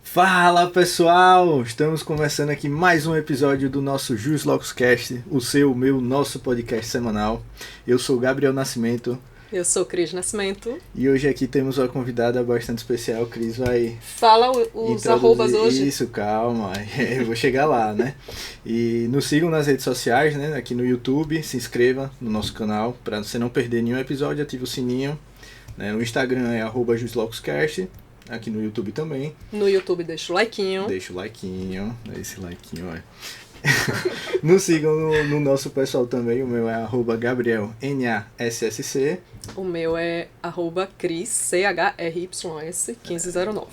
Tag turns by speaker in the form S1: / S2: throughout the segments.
S1: Fala pessoal, estamos começando aqui mais um episódio do nosso Jus Locus Cast, nosso podcast semanal. Eu sou Gabriel Nascimento.
S2: Eu sou Cris Nascimento.
S1: E hoje aqui temos uma convidada bastante especial. Cris vai...
S2: Fala os arrobas hoje.
S1: Isso, calma, eu vou chegar lá, né? E nos sigam nas redes sociais, né? Aqui no YouTube, se inscreva no nosso canal para você não perder nenhum episódio, ative o sininho. Né? O Instagram é @JusLocusCast. Aqui no YouTube também.
S2: No YouTube deixa o likeinho.
S1: Deixa o likeinho. Esse likeinho, olha. Nos sigam no nosso pessoal também. O meu é @GabrielNASSC.
S2: O meu é @Cris, CHRYS 1509.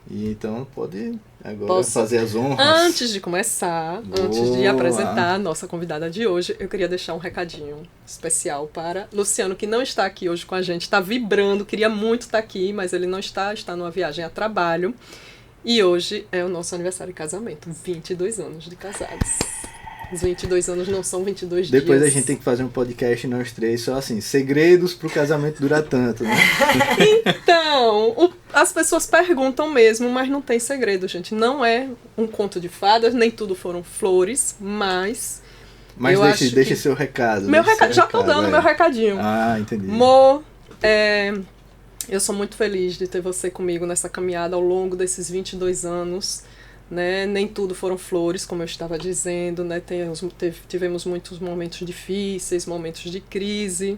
S1: E então pode agora fazer as honras.
S2: Antes de começar, antes de apresentar a nossa convidada de hoje, eu queria deixar um recadinho especial para Luciano, que não está aqui hoje com a gente, está vibrando, queria muito estar aqui, mas ele não está numa viagem a trabalho. E hoje é o nosso aniversário de casamento, 22 anos de casados. Os 22 anos não são 22 dias.
S1: Depois a gente tem que fazer um podcast nós três, só assim, segredos pro casamento durar tanto, né?
S2: Então, as pessoas perguntam mesmo, mas não tem segredo, gente. Não é um conto de fadas, nem tudo foram flores, mas...
S1: Mas deixe seu recado.
S2: Meu recado, já tô dando meu recadinho.
S1: Ah, entendi.
S2: Mo, eu sou muito feliz de ter você comigo nessa caminhada ao longo desses 22 anos. Né? Nem tudo foram flores, como eu estava dizendo, né? Tivemos muitos momentos difíceis, momentos de crise,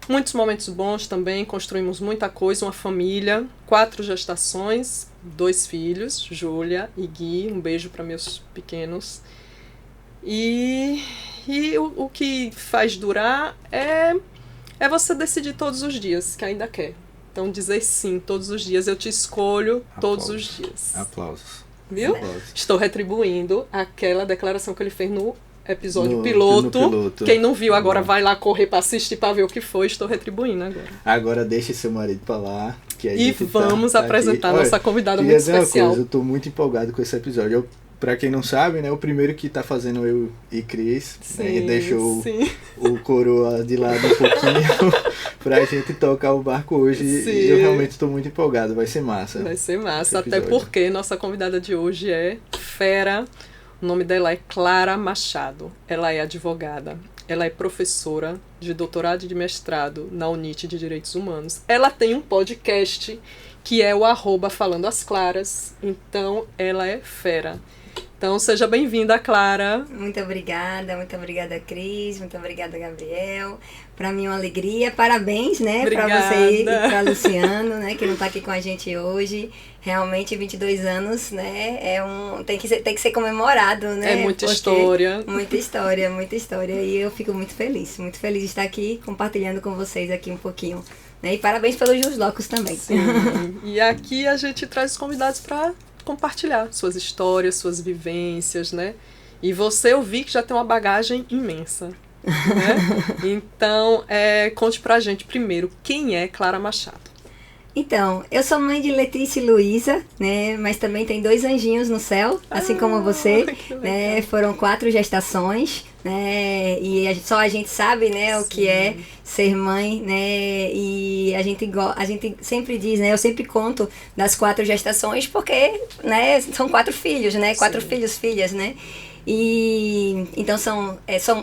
S2: muitos momentos bons também, construímos muita coisa, uma família, 4 gestações, 2 filhos, Júlia e Gui, um beijo para meus pequenos. E o que faz durar é você decidir todos os dias que ainda quer. Então dizer sim todos os dias, eu te escolho todos os dias.
S1: Aplausos.
S2: Viu? Estou retribuindo aquela declaração que ele fez no episódio piloto. Quem não viu agora vai lá correr para assistir para ver o que foi. Estou retribuindo agora.
S1: Agora deixe seu marido para lá.
S2: E vamos apresentar a nossa convidada muito especial.
S1: Eu estou muito empolgado com esse episódio. Para quem não sabe, né, o primeiro que tá fazendo eu e Cris, né, deixou o coroa de lado um pouquinho pra gente tocar o barco hoje. E eu realmente estou muito empolgado, vai ser massa.
S2: Vai ser massa, até porque nossa convidada de hoje é fera. O nome dela é Clara Machado. Ela é advogada, ela é professora de doutorado e de mestrado na UNIT de Direitos Humanos. Ela tem um podcast que é o @Falando as Claras, então ela é fera. Então, seja bem-vinda, Clara.
S3: Muito obrigada, Cris, muito obrigada, Gabriel. Para mim é uma alegria, parabéns, né, para você e para Luciano, né, que não está aqui com a gente hoje. Realmente, 22 anos, né, tem que ser comemorado, né.
S2: É muita história.
S3: Muita história. E eu fico muito feliz de estar aqui compartilhando com vocês aqui um pouquinho. Né, e parabéns pelos Jus Locus também.
S2: Sim. E aqui a gente traz os convidados para compartilhar suas histórias, suas vivências, né? E você, eu vi que já tem uma bagagem imensa, né? Então, conte pra gente primeiro, quem é Clara Machado?
S3: Então, eu sou mãe de Letícia e Luísa, né? Mas também tem 2 anjinhos no céu, assim como você, né? Foram 4 gestações, né? E só a gente sabe, né? O que é ser mãe, né? E a gente sempre diz, né? Eu sempre conto das 4 gestações porque, né? São 4 filhos, né? 4 filhos, filhas, né? E então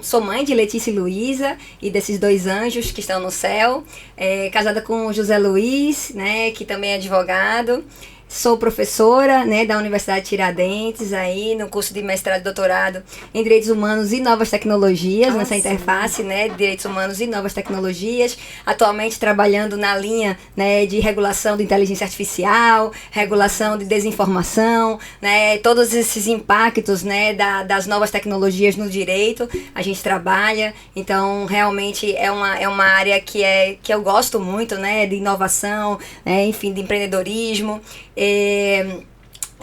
S3: sou mãe de Letícia e Luísa e desses 2 anjos que estão no céu, casada com o José Luiz, né, que também é advogado. Sou professora, né, da Universidade Tiradentes, aí, no curso de mestrado e doutorado em Direitos Humanos e Novas Tecnologias, nessa interface, né, de Direitos Humanos e Novas Tecnologias. Atualmente trabalhando na linha, né, de regulação de inteligência artificial, regulação de desinformação, né, todos esses impactos, né, das novas tecnologias no direito, a gente trabalha. Então, realmente é uma área que eu gosto muito, né, de inovação, né, enfim, de empreendedorismo.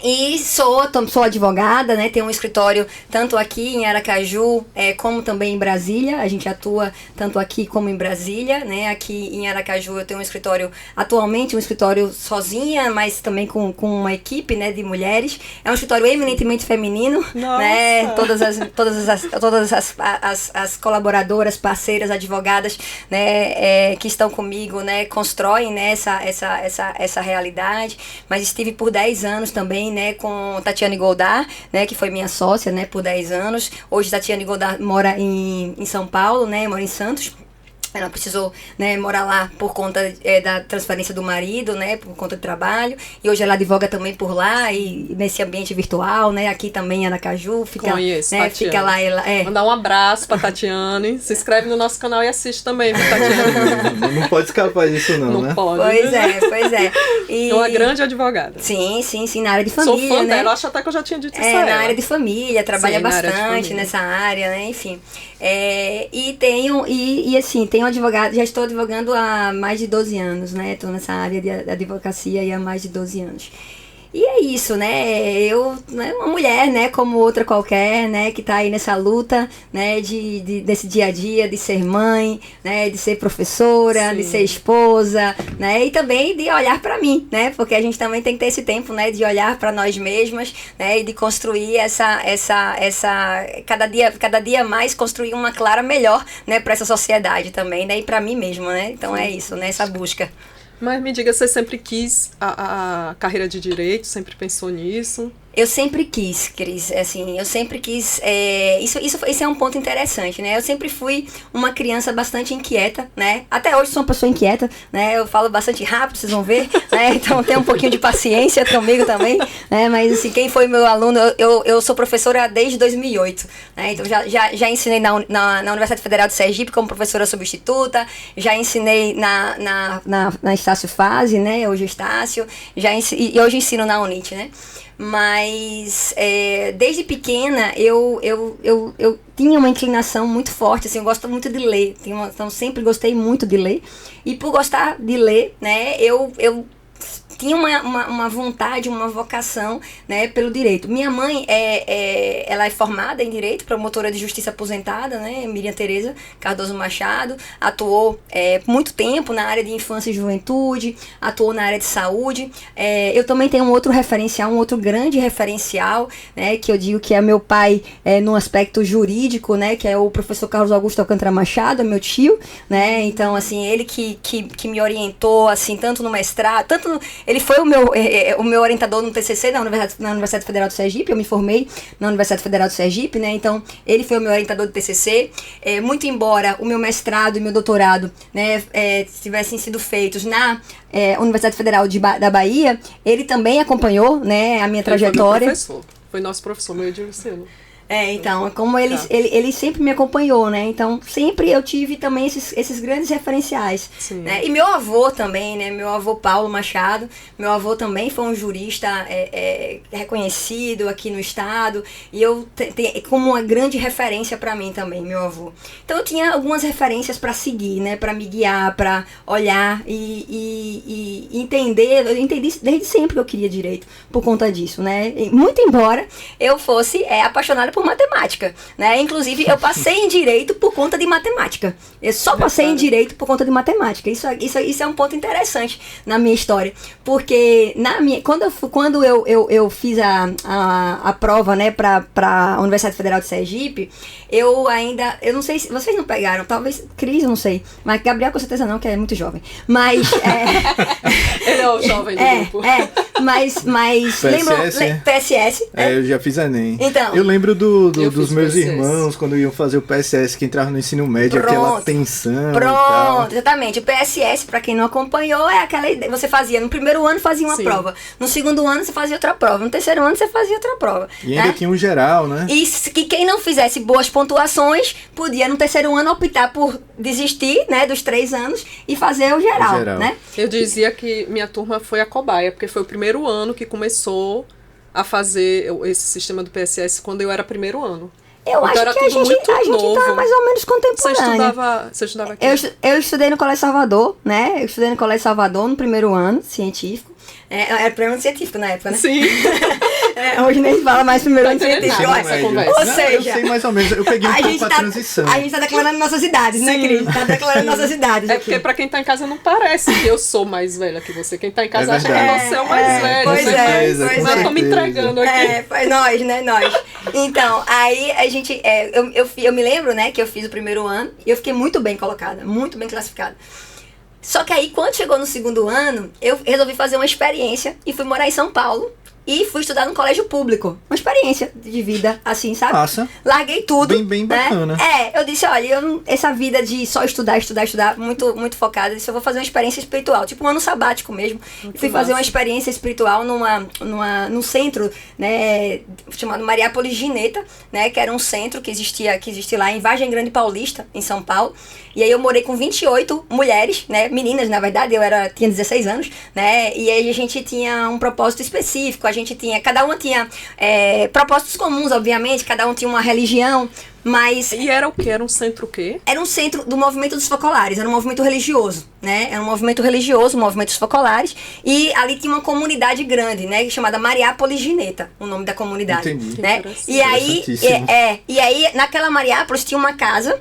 S3: E sou advogada, né? Tenho um escritório tanto aqui em Aracaju, como também em Brasília. A gente atua tanto aqui como em Brasília, né? Aqui em Aracaju eu tenho um escritório, atualmente um escritório sozinha, mas também com uma equipe, né, de mulheres. É um escritório eminentemente feminino, né? Todas as colaboradoras, parceiras, advogadas, né, que estão comigo, né, constroem, né, essa realidade. Mas estive por 10 anos também, né, com Tatiane Goldar, né, que foi minha sócia, né, por 10 anos. Hoje Tatiane Goldar mora em São Paulo, né, mora em Santos. Ela precisou, né, morar lá por conta da transferência do marido, né, por conta do trabalho. E hoje ela advoga também por lá e nesse ambiente virtual, né, aqui também em Aracaju.
S2: Conheço,
S3: né, fica lá.
S2: Mandar um abraço pra Tatiane. Se inscreve no nosso canal e assiste também, Tatiane.
S1: Não pode escapar disso não, né?
S2: Não pode.
S3: Pois é.
S2: E é uma grande advogada.
S3: Sim, na área de família,
S2: sou fã
S3: né?
S2: dela, acho até que eu já tinha dito isso a ela.
S3: Na área de família, trabalha bastante
S2: área
S3: nessa área, né, enfim. E assim, tenho advogado, já estou advogando há mais de 12 anos, né? Estou nessa área de advocacia há mais de 12 anos. E é isso, né? Eu, né, uma mulher, né, como outra qualquer, né, que tá aí nessa luta, né, desse dia a dia, de ser mãe, né, de ser professora,
S2: Sim.
S3: de ser esposa, né, e também de olhar para mim, né, porque a gente também tem que ter esse tempo, né, de olhar para nós mesmas, né, e de construir cada dia mais construir uma Clara melhor, né, para essa sociedade também, né, e para mim mesma, né? Então é isso, né, essa busca.
S2: Mas me diga, você sempre quis a carreira de direito? Sempre pensou nisso?
S3: Eu sempre quis, Cris, assim, eu sempre quis, isso é um ponto interessante, né, eu sempre fui uma criança bastante inquieta, né, até hoje sou uma pessoa inquieta, né, eu falo bastante rápido, vocês vão ver, né, então tem um pouquinho de paciência comigo também, né, mas assim, quem foi meu aluno, eu sou professora desde 2008, né, então já ensinei na Universidade Federal de Sergipe como professora substituta, já ensinei na Estácio Fase, né, hoje Estácio, e hoje ensino na UNIT, né. Mas desde pequena eu tinha uma inclinação muito forte, assim, eu gosto muito de ler, então sempre gostei muito de ler, e por gostar de ler, né, eu tinha uma vontade, uma vocação, né, pelo direito. Minha mãe ela é formada em direito, promotora de justiça aposentada, né, Miriam Tereza Cardoso Machado, atuou muito tempo na área de infância e juventude, atuou na área de saúde. Eu também tenho um outro grande referencial, né, que eu digo que é meu pai no aspecto jurídico, né, que é o professor Carlos Augusto Alcântara Machado, é meu tio, né, então assim, ele que me orientou, assim, tanto no mestrado, ele foi o meu orientador no TCC na Universidade Federal de Sergipe. Eu me formei na Universidade Federal de Sergipe, né? Então, ele foi o meu orientador do TCC. Muito embora o meu mestrado e meu doutorado, né, tivessem sido feitos na Universidade Federal da Bahia, ele também acompanhou, né, a minha trajetória.
S2: Foi nosso professor, meu Edilcino.
S3: Então, como ele sempre me acompanhou, né? Então, sempre eu tive também esses grandes referenciais. Né? E meu avô também, né? Meu avô Paulo Machado, meu avô também foi um jurista reconhecido aqui no estado. E eu como uma grande referência para mim também, meu avô. Então, eu tinha algumas referências para seguir, né? Para me guiar, para olhar e entender. Eu entendi desde sempre que eu queria direito por conta disso, né? E, muito embora eu fosse apaixonada por matemática, né? Inclusive, eu passei em direito por conta de matemática. Eu só passei em direito por conta de matemática. Isso é um ponto interessante na minha história, porque quando eu fiz a prova, né, para a Universidade Federal de Sergipe, eu não sei se vocês não pegaram, talvez Cris, eu não sei, mas Gabriel com certeza não, que é muito jovem. Mas
S2: ele é o jovem do grupo.
S3: Mas
S1: PSS,
S3: lembram PSS?
S1: Eu já fiz ENEM.
S3: Então,
S1: eu lembro dos meus
S2: PSS.
S1: irmãos quando iam fazer o PSS, que entravam no ensino médio, aquela tensão.
S3: Pronto, exatamente. O PSS, para quem não acompanhou, é aquela ideia. Você fazia, no primeiro ano fazia uma prova, no segundo ano você fazia outra prova, no terceiro ano você fazia outra prova.
S1: E ainda tinha um geral, né?
S3: E que quem não fizesse boas pontuações podia no terceiro ano optar por desistir, né, dos 3 anos e fazer o geral, né?
S2: Eu dizia que minha turma foi a cobaia, porque foi o primeiro ano que começou a fazer esse sistema do PSS quando eu era primeiro ano.
S3: Eu acho que a gente tá mais ou menos contemporâneo.
S2: Você estudava aqui?
S3: Eu estudei no Colégio Salvador, né? No primeiro ano, científico. Era primeiro ano científico na época, né?
S2: Sim.
S3: Hoje nem fala mais primeiro ano científico.
S1: Ou seja, eu sei mais ou menos, eu peguei um pouco a transição.
S3: A gente tá declarando nossas idades, né, Cris? Tá declarando nossas idades.
S2: É porque pra quem tá em casa não parece que eu sou mais velha que você. Quem tá em casa acha que você é o mais velho.
S3: Pois é.
S2: Mas eu tô me entregando aqui.
S3: Foi nós, né? Nós. Então, aí a gente. Eu me lembro, né, que eu fiz o primeiro ano e eu fiquei muito bem colocada, muito bem classificada. Só que aí, quando chegou no segundo ano, eu resolvi fazer uma experiência e fui morar em São Paulo. E fui estudar num colégio público. Uma experiência de vida, assim, sabe?
S1: Massa.
S3: Larguei tudo.
S1: Bem bacana.
S3: Né? Eu disse, olha, essa vida de só estudar, muito, muito focada, eu disse, eu vou fazer uma experiência espiritual. Tipo um ano sabático mesmo.
S2: Muito
S3: fui fazer uma experiência espiritual num centro, né, chamado Mariápolis Gineta, né, que era um centro que existe lá em Vargem Grande Paulista, em São Paulo. E aí eu morei com 28 mulheres, né, meninas, na verdade, tinha 16 anos, né, e aí a gente tinha um propósito específico, cada uma tinha propósitos comuns, obviamente, cada um tinha uma religião, mas...
S2: E era o quê? Era um centro o quê?
S3: Era um centro do movimento dos focolares, era um movimento religioso, né, era um movimento religioso, o movimento dos focolares, e ali tinha uma comunidade grande, né, chamada Mariápolis Gineta, o nome da comunidade.
S1: Entendi.
S3: Né? E aí, naquela Mariápolis tinha uma casa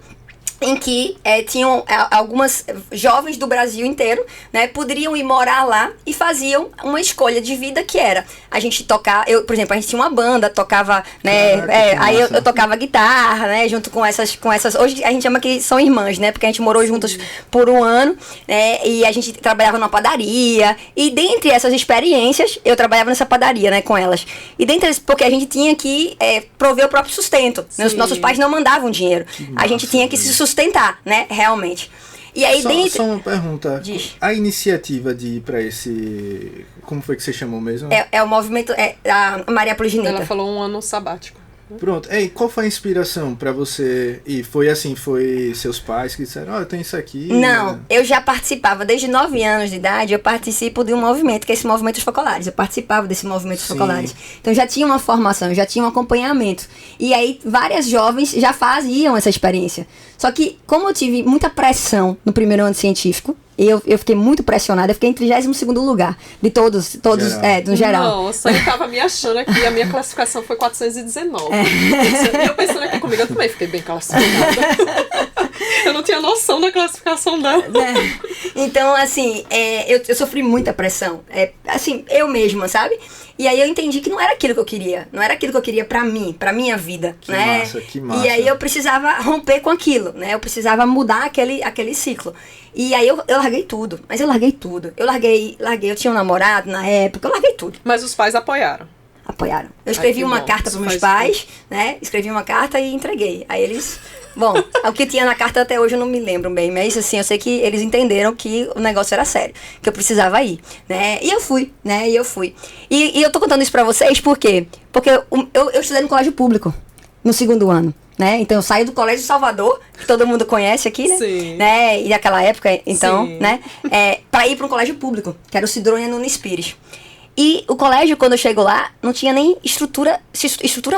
S3: em que tinham algumas jovens do Brasil inteiro, né, poderiam ir morar lá e faziam uma escolha de vida que era a gente tocar, por exemplo, a gente tinha uma banda, tocava, né, aí eu tocava guitarra, né, junto com essas, hoje a gente chama que são irmãs, né, porque a gente morou juntas por um ano, né, e a gente trabalhava numa padaria, e dentre essas experiências, eu trabalhava nessa padaria, né, com elas, e dentre porque a gente tinha que prover o próprio sustento, né, os nossos pais não mandavam dinheiro, a gente tinha que se sustentar, né, realmente. E aí
S1: só uma pergunta.
S3: Diz.
S1: A iniciativa de ir pra esse... Como foi que você chamou mesmo?
S3: É o movimento... a Mariápolis Gineta.
S2: Ela falou um ano sabático.
S1: Pronto. Ei, qual foi a inspiração pra você ir? Foi seus pais que disseram, eu tenho isso aqui?
S3: Não, eu já participava. Desde 9 anos de idade, eu participo de um movimento, que é esse movimento dos focolares. Eu participava desse movimento dos focolares. Então, já tinha uma formação, já tinha um acompanhamento. E aí, várias jovens já faziam essa experiência. Só que, como eu tive muita pressão no primeiro ano científico, eu fiquei muito pressionada, eu fiquei em 32º lugar de todos no geral.
S2: Nossa, eu tava me achando aqui, a minha classificação foi 419. E eu pensando aqui comigo, eu também fiquei bem classificada. Eu não tinha noção da classificação dela.
S3: Então, assim, eu sofri muita pressão. Assim, eu mesma, sabe? E aí eu entendi que não era aquilo que eu queria. Não era aquilo que eu queria pra mim, pra minha vida, né?
S1: Que massa.
S3: E aí eu precisava romper com aquilo, né? Eu precisava mudar aquele ciclo. E aí eu larguei tudo. Mas eu larguei tudo. Eu larguei. Eu tinha um namorado na época, eu larguei tudo.
S2: Mas os pais apoiaram.
S3: Apoiaram. Eu escrevi uma carta para meus pais, né? Escrevi uma carta e entreguei. Aí eles... Bom, o que tinha na carta até hoje eu não me lembro bem, mas assim, eu sei que eles entenderam que o negócio era sério, que eu precisava ir, né? E eu fui, né? E eu tô contando isso pra vocês por quê? Porque eu estudei no colégio público, no 2º ano. Né? Então eu saí do Colégio Salvador, que todo mundo conhece aqui, né?
S2: Sim.
S3: Né? E naquela época, então,
S2: Sim.
S3: Né? Pra ir para um colégio público, que era o Cidrônia Nunes Pires. E o colégio, quando eu chego lá, não tinha nem estrutura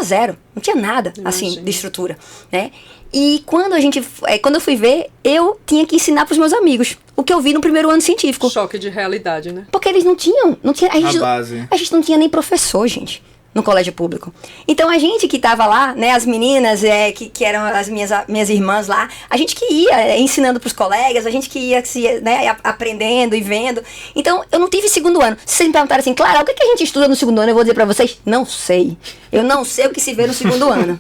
S3: zero. Não tinha nada, assim, de estrutura, né? E quando eu fui ver, eu tinha que ensinar pros meus amigos o que eu vi no primeiro ano científico.
S2: Choque de realidade, né?
S3: Porque eles não tinha
S1: a base.
S3: A gente não tinha nem professor, gente, no colégio público. Então a gente que tava lá, né, as meninas que eram as minhas irmãs lá, a gente que ia ensinando pros colegas, a gente que ia né, aprendendo e vendo. Então eu não tive 2º ano. Se vocês me perguntarem assim, Clara, o que a gente estuda no 2º ano? Eu vou dizer pra vocês, não sei. Eu não sei o que se vê no 2º ano.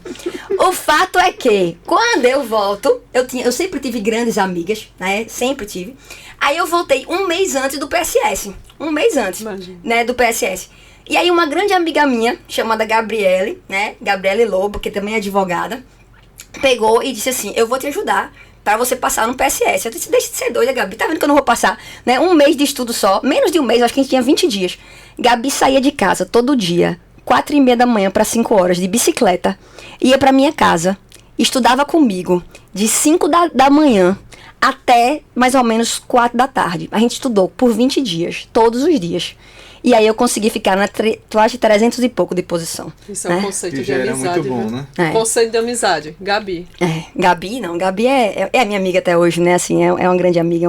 S3: O fato é que, quando eu volto, eu sempre tive grandes amigas, né, sempre tive. Aí eu voltei um mês antes do PSS. Um mês antes, né, do PSS. E aí uma grande amiga minha, chamada Gabriele, né, Gabriele Lobo, que também é advogada, pegou e disse assim, eu vou te ajudar pra você passar no PSS. Eu disse, deixa de ser doida, Gabi, tá vendo que eu não vou passar, né, um mês de estudo só, menos de um mês, acho que a gente tinha 20 dias. Gabi saía de casa todo dia, 4h30 da manhã para 5 horas, de bicicleta, ia pra minha casa, estudava comigo, de 5 da manhã até mais ou menos 4 da tarde. A gente estudou por 20 dias, todos os dias. E aí eu consegui ficar tu acha 300 e pouco de posição.
S2: Isso é um conceito de amizade.
S1: Muito bom, né?
S2: Conceito de amizade. Gabi.
S3: Gabi é minha amiga até hoje, né? Assim, é uma grande amiga,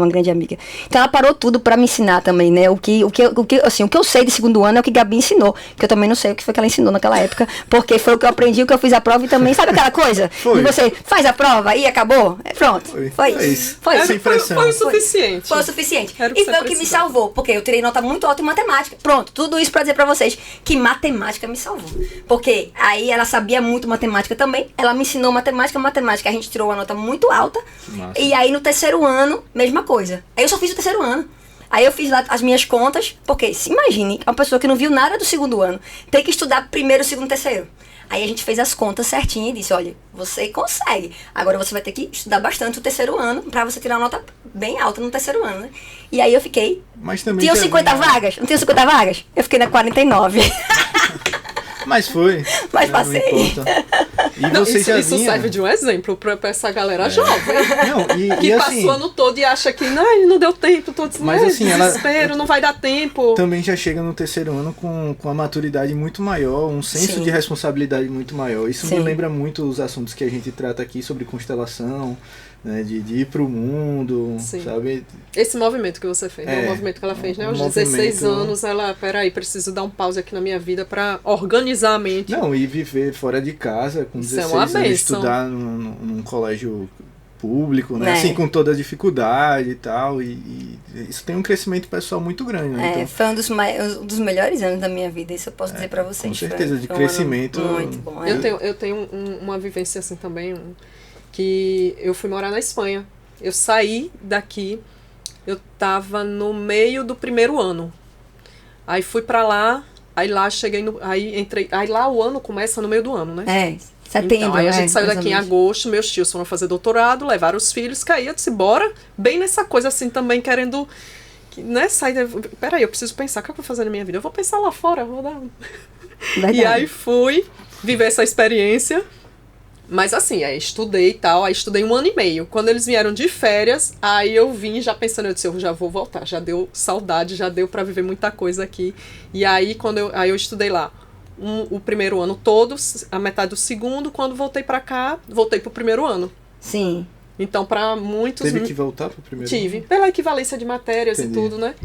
S3: Então ela parou tudo pra me ensinar também, né? O que eu sei de segundo ano é o que Gabi ensinou. Que eu também não sei o que foi que ela ensinou naquela época, porque foi o que eu aprendi, o que eu fiz a prova e também, sabe aquela coisa?
S1: Foi.
S3: E você faz a prova e acabou? Pronto. Foi isso. Foi
S2: o suficiente.
S3: Foi o suficiente.
S2: E
S3: foi o que me salvou, porque eu tirei nota muito alta em matemática. Pronto, tudo isso pra dizer pra vocês que matemática me salvou. Porque aí ela sabia muito matemática também, ela me ensinou matemática, a gente tirou uma nota muito alta.
S1: Massa.
S3: E aí no terceiro ano, mesma coisa. Aí eu só fiz o terceiro ano. Aí eu fiz lá as minhas contas, porque se imagine, uma pessoa que não viu nada do segundo ano, tem que estudar primeiro, segundo, terceiro. Aí a gente fez as contas certinho e disse, olha, você consegue. Agora você vai ter que estudar bastante o terceiro ano pra você tirar uma nota bem alta no terceiro ano, né? E aí eu fiquei...
S1: Mas também
S3: tinha 50 vagas? Não tinha 50 vagas? Eu fiquei na 49.
S1: Mas foi.
S3: Mas passei.
S1: E você já
S2: isso
S1: vinha...
S2: serve de um exemplo pra essa galera jovem.
S1: Não,
S2: que
S1: assim,
S2: passou o ano todo e acha que não deu tempo, tô
S1: mas assim,
S2: desespero, não vai dar tempo.
S1: Também já chega no terceiro ano com a maturidade muito maior, um senso de responsabilidade muito maior. Isso me lembra muito os assuntos que a gente trata aqui sobre constelação, né, de ir pro mundo, sabe?
S2: Esse movimento que você fez, o movimento que ela fez, né? Aos 16 anos, ela, peraí, preciso dar um pause aqui na minha vida pra organizar a mente.
S1: Não, e viver fora de casa, com 16 anos, estudar num colégio público, né? Assim, com toda a dificuldade e tal, e isso tem um crescimento pessoal muito grande, né? Então,
S3: foi um dos melhores anos da minha vida, isso eu posso dizer pra vocês.
S1: Com certeza, de crescimento.
S3: Muito bom.
S2: Eu tenho uma vivência assim também, que eu fui morar na Espanha. Eu saí daqui, eu tava no meio do primeiro ano. Aí fui pra lá, aí lá cheguei aí entrei, aí lá o ano começa no meio do ano, né?
S3: Setembro.
S2: Então, aí a gente saiu daqui em agosto, meus tios foram fazer doutorado, levaram os filhos, caí, eu disse, bora, bem nessa coisa assim também, querendo, né, sair, peraí, eu preciso pensar, o que eu vou fazer na minha vida? Eu vou pensar lá fora, vou dar...
S3: Verdade.
S2: E aí fui viver essa experiência. Mas assim, aí estudei e tal, aí estudei 1 ano e meio. Quando eles vieram de férias, aí eu vim já pensando, eu disse, eu já vou voltar, já deu saudade, já deu pra viver muita coisa aqui. E aí, eu estudei lá o primeiro ano todo, a metade do segundo, quando voltei pra cá, voltei pro primeiro ano.
S3: Sim.
S2: Então, pra muitos...
S1: Teve que voltar pro primeiro ano?
S2: Tive, pela equivalência de matérias e tudo, né?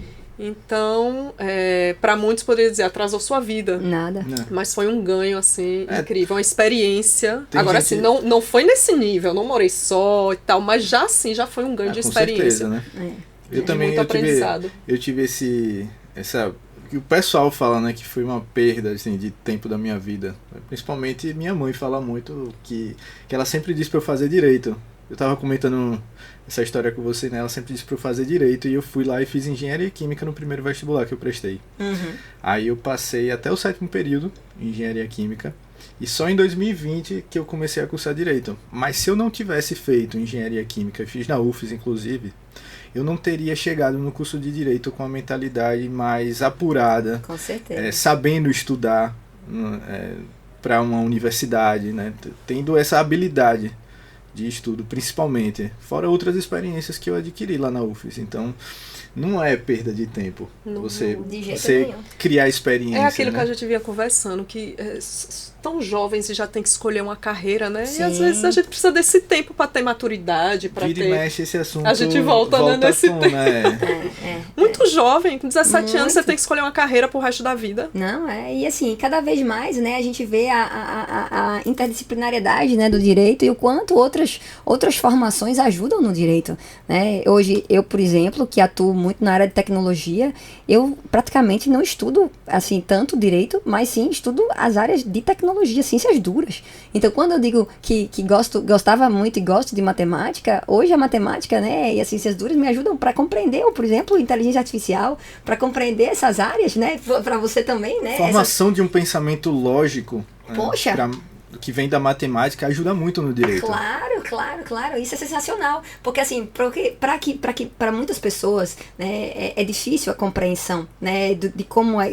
S2: Então, para muitos poderia dizer, atrasou sua vida.
S3: Nada.
S2: Mas foi um ganho, assim, incrível, uma experiência.
S1: Tem
S2: Agora,
S1: gente...
S2: assim, não foi nesse nível, não morei só e tal, mas já assim, já foi um ganho de experiência.
S1: Com certeza, né? Eu também,
S2: muito aprendizado.
S1: Eu tive essa... que o pessoal fala, né, que foi uma perda, assim, de tempo da minha vida. Principalmente minha mãe fala muito que ela sempre disse pra eu fazer direito. Eu tava comentando essa história com você, né? Ela sempre disse pra eu fazer direito e eu fui lá e fiz engenharia química no primeiro vestibular que eu prestei. Aí eu passei até o 7º período em engenharia química e só em 2020 que eu comecei a cursar direito. Mas se eu não tivesse feito engenharia química, fiz na UFES inclusive, eu não teria chegado no curso de direito com a mentalidade mais apurada,
S3: com certeza,
S1: sabendo estudar para uma universidade, né? Tendo essa habilidade de estudo, principalmente, fora outras experiências que eu adquiri lá na UFES. Então, não é perda de tempo você criar experiência.
S2: É aquilo, né, que
S1: a
S2: gente vinha conversando, que tão jovens e já tem que escolher uma carreira, né?
S3: Sim.
S2: E às vezes a gente precisa desse tempo para ter maturidade, para ter...
S1: Vira e mexe esse assunto.
S2: A gente volta né, nesse tempo. Muito jovem, com 17 anos você tem que escolher uma carreira pro resto da vida.
S3: Não, e assim, cada vez mais, né, a gente vê a interdisciplinariedade, né, do direito e o quanto outras formações ajudam no direito, né? Hoje, eu, por exemplo, que atuo muito na área de tecnologia, eu praticamente não estudo, assim, tanto direito, mas sim estudo as áreas de tecnologia, ciências duras. Então, quando eu digo que gostava muito e gosto de matemática, hoje a matemática, né, e as ciências duras me ajudam para compreender, por exemplo, inteligência artificial, para compreender essas áreas, né, para você também, né?
S1: Formação de um pensamento lógico.
S3: Poxa!
S1: que vem da matemática ajuda muito no direito.
S3: Claro, isso é sensacional, porque assim, para muitas pessoas, né, é difícil a compreensão, né, de como é,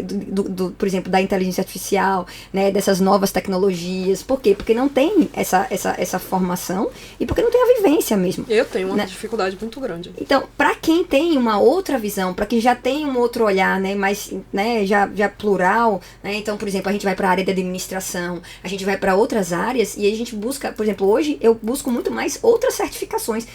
S3: por exemplo, da inteligência artificial, né, dessas novas tecnologias. Por quê? Porque não tem essa formação e porque não tem a vivência mesmo.
S2: Eu tenho uma dificuldade muito grande.
S3: Então, para quem tem uma outra visão, para quem já tem um outro olhar, né, mais, né, já plural, né, então, por exemplo, a gente vai para a área de administração, a gente vai para outras áreas e a gente busca, por exemplo, hoje eu busco muito mais outras certificações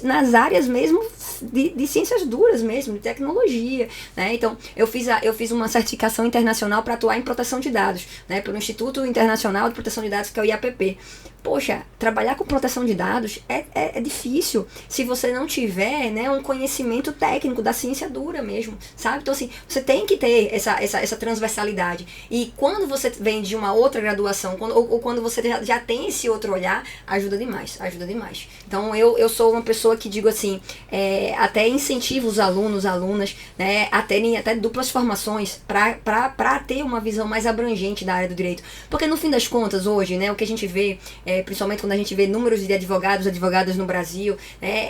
S3: nas áreas mesmo de ciências duras mesmo, de tecnologia, né? Então, eu fiz uma certificação internacional para atuar em proteção de dados, né, pelo Instituto Internacional de Proteção de Dados, que é o IAPP. Poxa, trabalhar com proteção de dados é difícil se você não tiver, né, um conhecimento técnico da ciência dura mesmo, sabe? Então, assim, você tem que ter essa transversalidade. E quando você vem de uma outra graduação, ou quando você já tem esse outro olhar, ajuda demais. Então, eu sou uma pessoa que digo assim, até incentivo os alunos, alunas, né, a terem até duplas formações para ter uma visão mais abrangente da área do direito. Porque, no fim das contas, hoje, né, o que a gente vê, principalmente quando a gente vê números de advogadas no Brasil,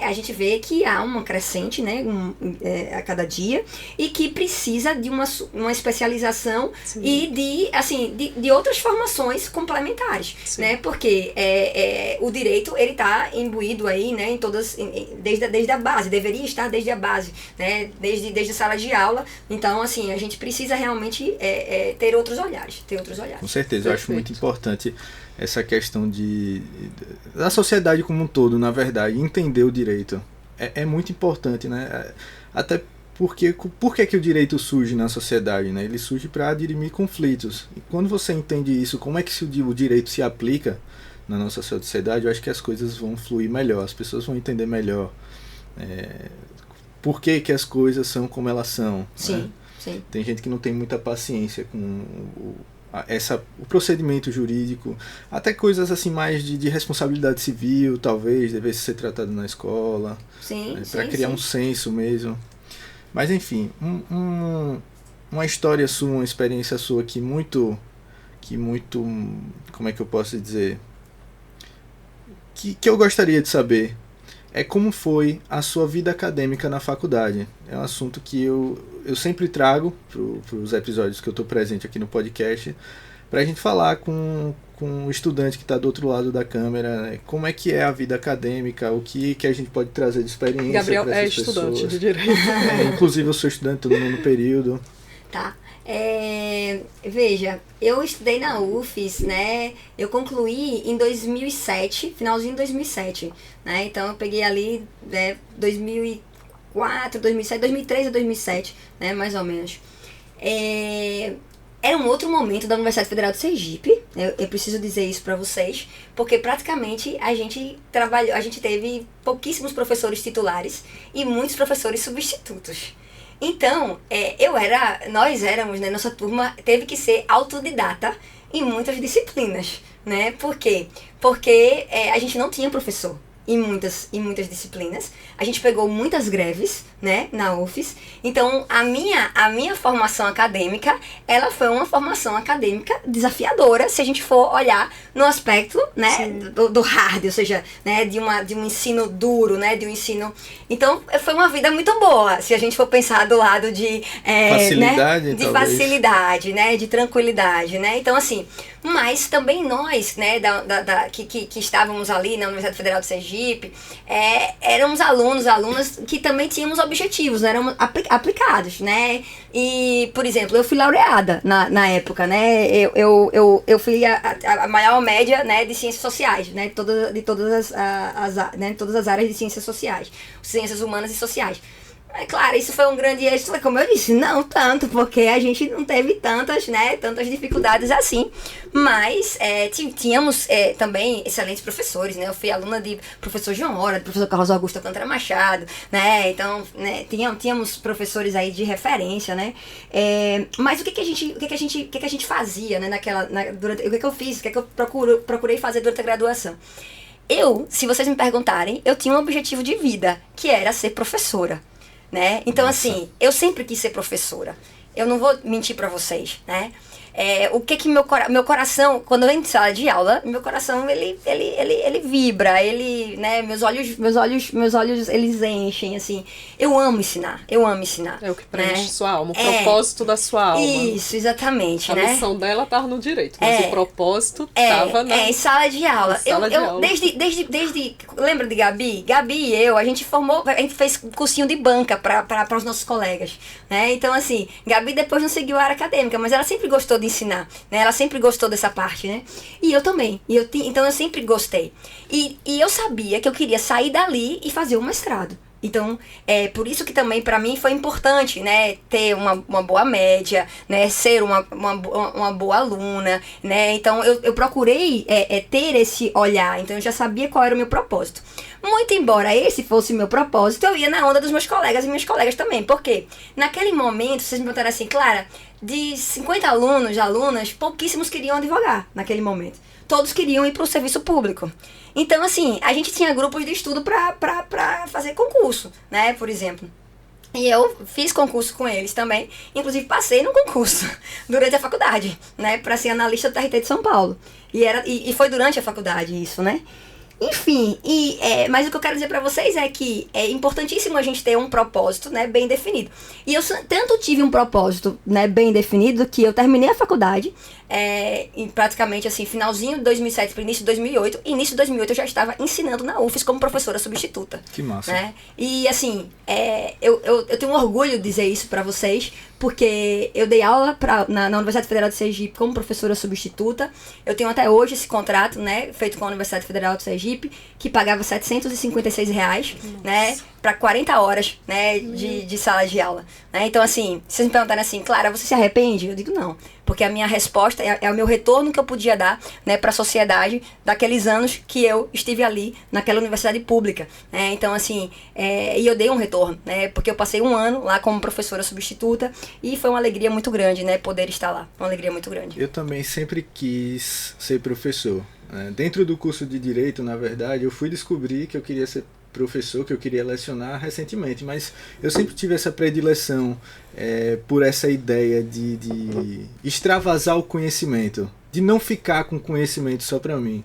S3: a gente vê que há uma crescente, né, a cada dia, e que precisa de uma especialização. Sim. E de outras formações complementares, né, porque o direito, ele está imbuído aí, né, em todas, desde a base, deveria estar desde a base, né, desde a sala de aula. Então, assim, a gente precisa realmente ter outros olhares.
S1: Com certeza, eu acho muito importante essa questão da sociedade como um todo, na verdade, entender o direito. É muito importante, né? Até porque, por que o direito surge na sociedade, né? Ele surge para dirimir conflitos. E quando você entende isso, como é que o direito se aplica na nossa sociedade, eu acho que as coisas vão fluir melhor, as pessoas vão entender melhor por que as coisas são como elas são.
S3: Sim,
S1: né?
S3: Sim.
S1: Tem gente que não tem muita paciência com o procedimento jurídico, até coisas assim mais de responsabilidade civil, talvez, devesse ser tratado na escola, para criar um senso mesmo. Mas enfim, uma história sua, uma experiência sua que muito, como é que eu posso dizer, que eu gostaria de saber, é como foi a sua vida acadêmica na faculdade. É um assunto que eu sempre trago para os episódios que eu estou presente aqui no podcast, para a gente falar com o estudante que está do outro lado da câmera, né? Como é que é a vida acadêmica, o que a gente pode trazer de experiência.
S2: Gabriel é estudante pessoas. De Direito.
S1: Inclusive eu sou estudante, todo mundo no período.
S3: Tá. Veja, eu estudei na UFES, né? Eu concluí em 2007, finalzinho de 2007, né? Então eu peguei ali 2004, 2007, 2003 a 2007, né? Mais ou menos. Era um outro momento da Universidade Federal de Sergipe, eu preciso dizer isso para vocês, porque praticamente a gente teve pouquíssimos professores titulares e muitos professores substitutos. Então, nós éramos, né, nossa turma teve que ser autodidata em muitas disciplinas, né? Por quê? Porque a gente não tinha professor em muitas disciplinas. A gente pegou muitas greves, né, na UFES. Então, a minha formação acadêmica, ela foi uma formação acadêmica desafiadora, se a gente for olhar no aspecto, né, do hard, ou seja, né, de um ensino duro, né, de um ensino... Então, foi uma vida muito boa, se a gente for pensar do lado de...
S1: facilidade,
S3: né, de facilidade, né, de tranquilidade, né. Então, assim, mas também nós, né, que estávamos ali na Universidade Federal de Sergipe, éramos alunas que também tínhamos objetivos, né, éramos aplicados, né, e, por exemplo, eu fui laureada na época, né, eu fui a maior média, né, de ciências sociais, né, de todas as áreas de ciências sociais, ciências humanas e sociais. Claro, isso foi um grande êxito, como eu disse, não tanto, porque a gente não teve tantas dificuldades assim, mas tínhamos também excelentes professores, né, eu fui aluna de professor João Hora, do professor Carlos Augusto Alcântara Machado, né, então, né, tínhamos professores aí de referência, né, mas o que a gente fazia, né, o que eu fiz, o que eu procurei fazer durante a graduação? Se vocês me perguntarem, eu tinha um objetivo de vida, que era ser professora. Né? Então, assim, eu sempre quis ser professora. Eu não vou mentir para vocês, né? o que que meu coração, quando eu entro em sala de aula, meu coração, ele vibra, ele, né, meus olhos, eles enchem, assim. Eu amo ensinar.
S2: É o que preenche sua alma, o propósito da sua alma.
S3: Isso, exatamente,
S2: a
S3: né?
S2: missão dela estava no direito, mas o propósito estava
S3: em sala de aula.
S2: aula.
S3: Desde lembra de Gabi? Gabi e eu, a gente fez cursinho de banca para os nossos colegas, né? Então, assim, Gabi depois não seguiu a área acadêmica, mas ela sempre gostou de ensinar, né? Ela sempre gostou dessa parte, né? E eu também. Então, eu sempre gostei. E eu sabia que eu queria sair dali e fazer um mestrado. Então, por isso que também para mim foi importante, né, ter uma boa média, né, ser uma boa aluna, né, então eu procurei ter esse olhar, então eu já sabia qual era o meu propósito. Muito embora esse fosse o meu propósito, eu ia na onda dos meus colegas e minhas colegas também, porque naquele momento, vocês me perguntaram assim, Clara, de 50 alunas, pouquíssimos queriam advogar naquele momento. Todos queriam ir para o serviço público. Então, assim, a gente tinha grupos de estudo para fazer concurso, né, por exemplo. E eu fiz concurso com eles também. Inclusive, passei no concurso durante a faculdade, né, para ser analista do TRT de São Paulo. E foi durante a faculdade isso, né. Enfim, mas o que eu quero dizer para vocês é que é importantíssimo a gente ter um propósito, né, bem definido. E eu tanto tive um propósito, né, bem definido que eu terminei a faculdade, praticamente assim, finalzinho de 2007 para início de 2008. E início de 2008 eu já estava ensinando na UFES como professora substituta.
S1: Que massa.
S3: Né? E assim, eu tenho um orgulho de dizer isso para vocês, porque eu dei aula na Universidade Federal de Sergipe como professora substituta. Eu tenho até hoje esse contrato, né, feito com a Universidade Federal de Sergipe, que pagava R$756, né, para 40 horas, né, de sala de aula. Né? Então, assim, se vocês me perguntarem assim, Clara, você se arrepende? Eu digo não, porque a minha resposta é o meu retorno que eu podia dar, né, para a sociedade daqueles anos que eu estive ali naquela universidade pública. Né? Então, assim, e eu dei um retorno, né, porque eu passei um ano lá como professora substituta e foi uma alegria muito grande, né, poder estar lá. Uma alegria muito grande.
S1: Eu também sempre quis ser professor. Dentro do curso de Direito, na verdade, eu fui descobrir que eu queria ser professor, que eu queria lecionar recentemente, mas eu sempre tive essa predileção por essa ideia de extravasar o conhecimento, de não ficar com conhecimento só para mim.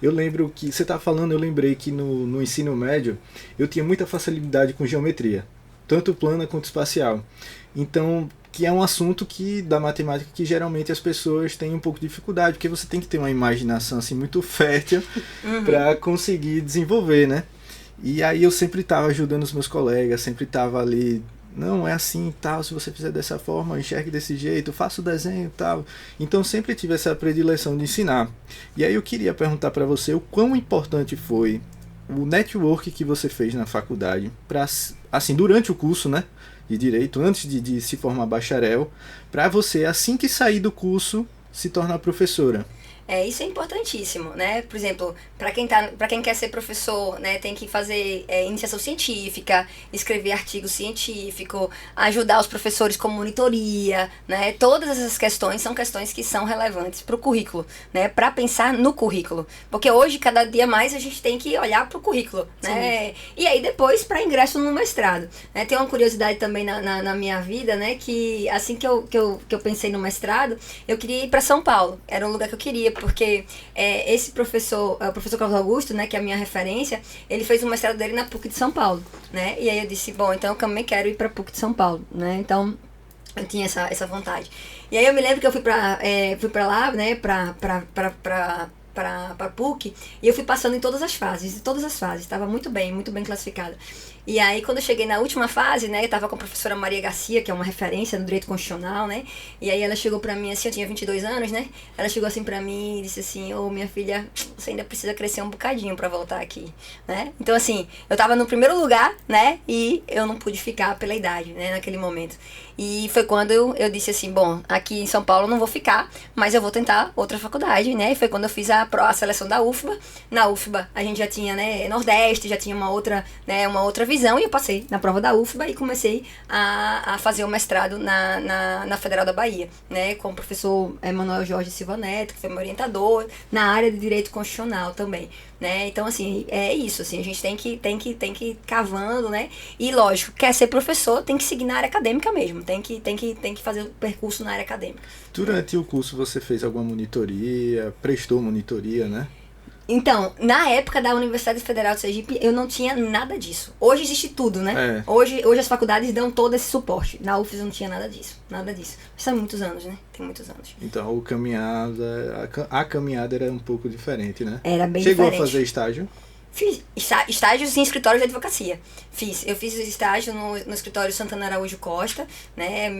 S1: Eu lembro que, você está falando, eu lembrei que no ensino médio eu tinha muita facilidade com geometria, tanto plana quanto espacial. Então, que é um assunto da matemática que geralmente as pessoas têm um pouco de dificuldade, porque você tem que ter uma imaginação assim, muito fértil para conseguir desenvolver, né? E aí eu sempre estava ajudando os meus colegas, sempre estava ali, não, é assim e tal, se você fizer dessa forma, enxergue desse jeito, faça o desenho e tal. Então sempre tive essa predileção de ensinar. E aí eu queria perguntar para você o quão importante foi o network que você fez na faculdade, assim, durante o curso, né, de Direito, antes de se formar bacharel, para você, assim que sair do curso, se tornar professora.
S3: Isso é importantíssimo, né? Por exemplo, para quem quer ser professor, né, tem que fazer iniciação científica, escrever artigo científico, ajudar os professores com monitoria, né? Todas essas questões são questões que são relevantes para o currículo, né? Para pensar no currículo, porque hoje cada dia mais a gente tem que olhar para o currículo, né? E aí depois para ingresso no mestrado, né? Tem uma curiosidade também na minha vida, né? Que assim que eu pensei no mestrado, eu queria ir para São Paulo, era um lugar que eu queria, porque esse professor, o professor Carlos Augusto, né, que é a minha referência, ele fez o mestrado dele na PUC de São Paulo, né, e aí eu disse, bom, então eu também quero ir para a PUC de São Paulo, né, então eu tinha essa vontade. E aí eu me lembro que eu fui para lá, né, para PUC, e eu fui passando em todas as fases, estava muito bem classificada. E aí, quando eu cheguei na última fase, né, eu tava com a professora Maria Garcia, que é uma referência no direito constitucional, né, e aí ela chegou pra mim assim, eu tinha 22 anos, né, ela chegou assim pra mim e disse assim, minha filha, você ainda precisa crescer um bocadinho pra voltar aqui, né, então assim, eu tava no primeiro lugar, né, e eu não pude ficar pela idade, né, naquele momento. E foi quando eu disse assim, bom, aqui em São Paulo eu não vou ficar, mas eu vou tentar outra faculdade, né, e foi quando eu fiz a seleção da UFBA. Na UFBA a gente já tinha, né, Nordeste, já tinha uma outra visão, e eu passei na prova da UFBA e comecei a fazer o mestrado na Federal da Bahia, né, com o professor Emanuel Jorge Silva Neto, que foi meu orientador, na área de Direito constitucional também, né? Então, assim, é isso, assim, a gente tem que ir cavando, né? E, lógico, quer ser professor, tem que seguir na área acadêmica mesmo, tem que fazer o percurso na área acadêmica.
S1: Durante o curso você fez alguma monitoria, prestou monitoria, né?
S3: Então, na época da Universidade Federal de Sergipe, eu não tinha nada disso. Hoje existe tudo, né? Hoje as faculdades dão todo esse suporte. Na UFES não tinha nada disso. Mas são muitos anos, né? Tem muitos anos.
S1: Então, a caminhada era um pouco diferente, né?
S3: Era bem
S1: diferente. Chegou a fazer estágio?
S3: Fiz estágios em escritório de advocacia. Eu fiz estágio no escritório Santana Araújo Costa, né?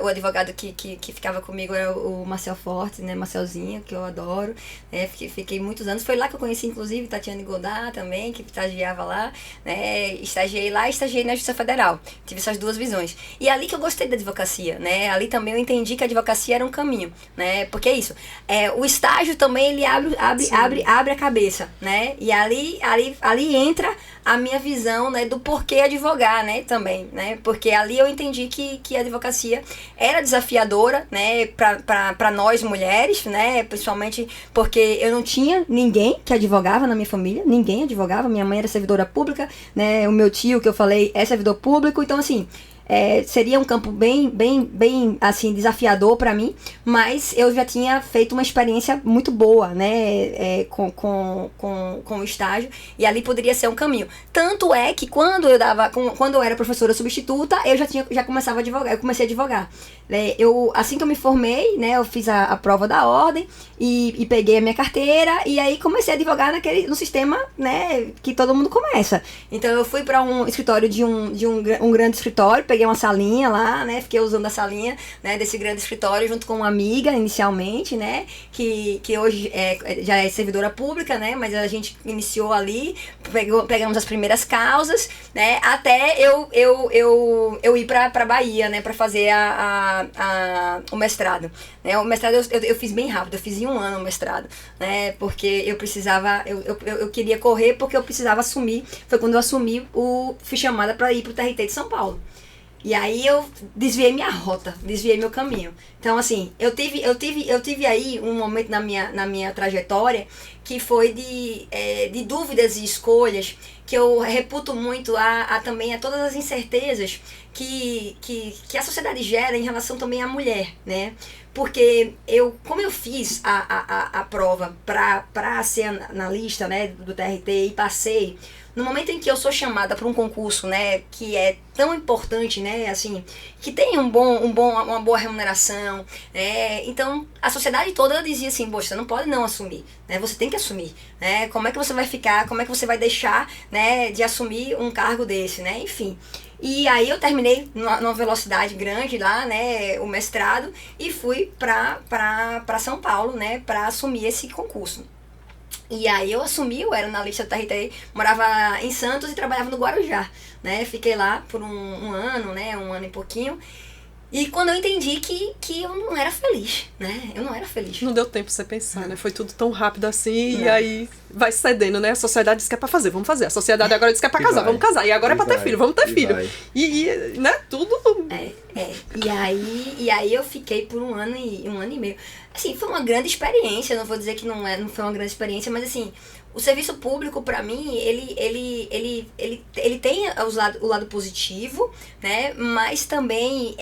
S3: O advogado que ficava comigo era o Marcel Fortes, né? Marcelzinho, que eu adoro. Né? Fiquei muitos anos. Foi lá que eu conheci, inclusive, Tatiane Godard também, que estagiava lá. Né? Estagiei lá e estagiei na Justiça Federal. Tive essas duas visões. E ali que eu gostei da advocacia, né? Ali também eu entendi que a advocacia era um caminho, né? Porque é isso. O estágio também, ele abre a cabeça, né? E ali entra a minha visão, né, do porquê advogar, né, também, né, porque ali eu entendi que a advocacia era desafiadora, né, para nós mulheres, né, principalmente porque eu não tinha ninguém que advogava na minha família, ninguém advogava, minha mãe era servidora pública, né, o meu tio, que eu falei, é servidor público, então assim, seria um campo bem assim, desafiador para mim, mas eu já tinha feito uma experiência muito boa, né, com o estágio, e ali poderia ser um caminho. Tanto é que quando eu era professora substituta, eu já começava a advogar, eu comecei a advogar. Assim que eu me formei, né, eu fiz a prova da ordem e peguei a minha carteira, e aí comecei a advogar no sistema, né, que todo mundo começa. Então eu fui para um escritório de um grande escritório, peguei uma salinha lá, né, fiquei usando a salinha, né, desse grande escritório junto com uma amiga inicialmente, né, que hoje já é servidora pública, né, mas a gente iniciou ali, pegamos as primeiras causas, né, até eu ir para Bahia, né, para fazer o mestrado, né. O mestrado eu fiz bem rápido, eu fiz em um ano o mestrado, né, porque eu precisava, eu queria correr porque eu precisava assumir, foi quando eu assumi, fui chamada para ir para o TRT de São Paulo. E aí eu desviei minha rota, desviei meu caminho. Então, assim, eu tive aí um momento na minha trajetória que foi de dúvidas e escolhas, que eu reputo muito também a todas as incertezas que a sociedade gera em relação também à mulher, né? Porque como eu fiz a prova para ser analista, né, do TRT e passei, no momento em que eu sou chamada para um concurso, né, que é tão importante, né, assim, que tem uma boa remuneração, então a sociedade toda dizia assim, poxa, você não pode não assumir, né, você tem que assumir, né, como é que você vai ficar, como é que você vai deixar, né, de assumir um cargo desse, né, enfim. E aí eu terminei numa velocidade grande lá, né, o mestrado, e fui para São Paulo, né, para assumir esse concurso. E aí eu assumi, eu era analista do TRT, morava em Santos e trabalhava no Guarujá, né, fiquei lá por um ano, né, um ano e pouquinho. E quando eu entendi que eu não era feliz, né? Eu não era feliz.
S2: Não deu tempo pra você pensar, né? Foi tudo tão rápido assim, e aí vai cedendo, né? A sociedade diz que é pra fazer, vamos fazer. A sociedade agora diz que é pra casar, vamos casar. E agora é pra ter filho, vamos ter filho. E, né? Tudo...
S3: E aí eu fiquei por um ano e meio. Assim, foi uma grande experiência, não vou dizer que não foi uma grande experiência, mas assim... O serviço público, para mim, ele tem o lado positivo, né? Mas também,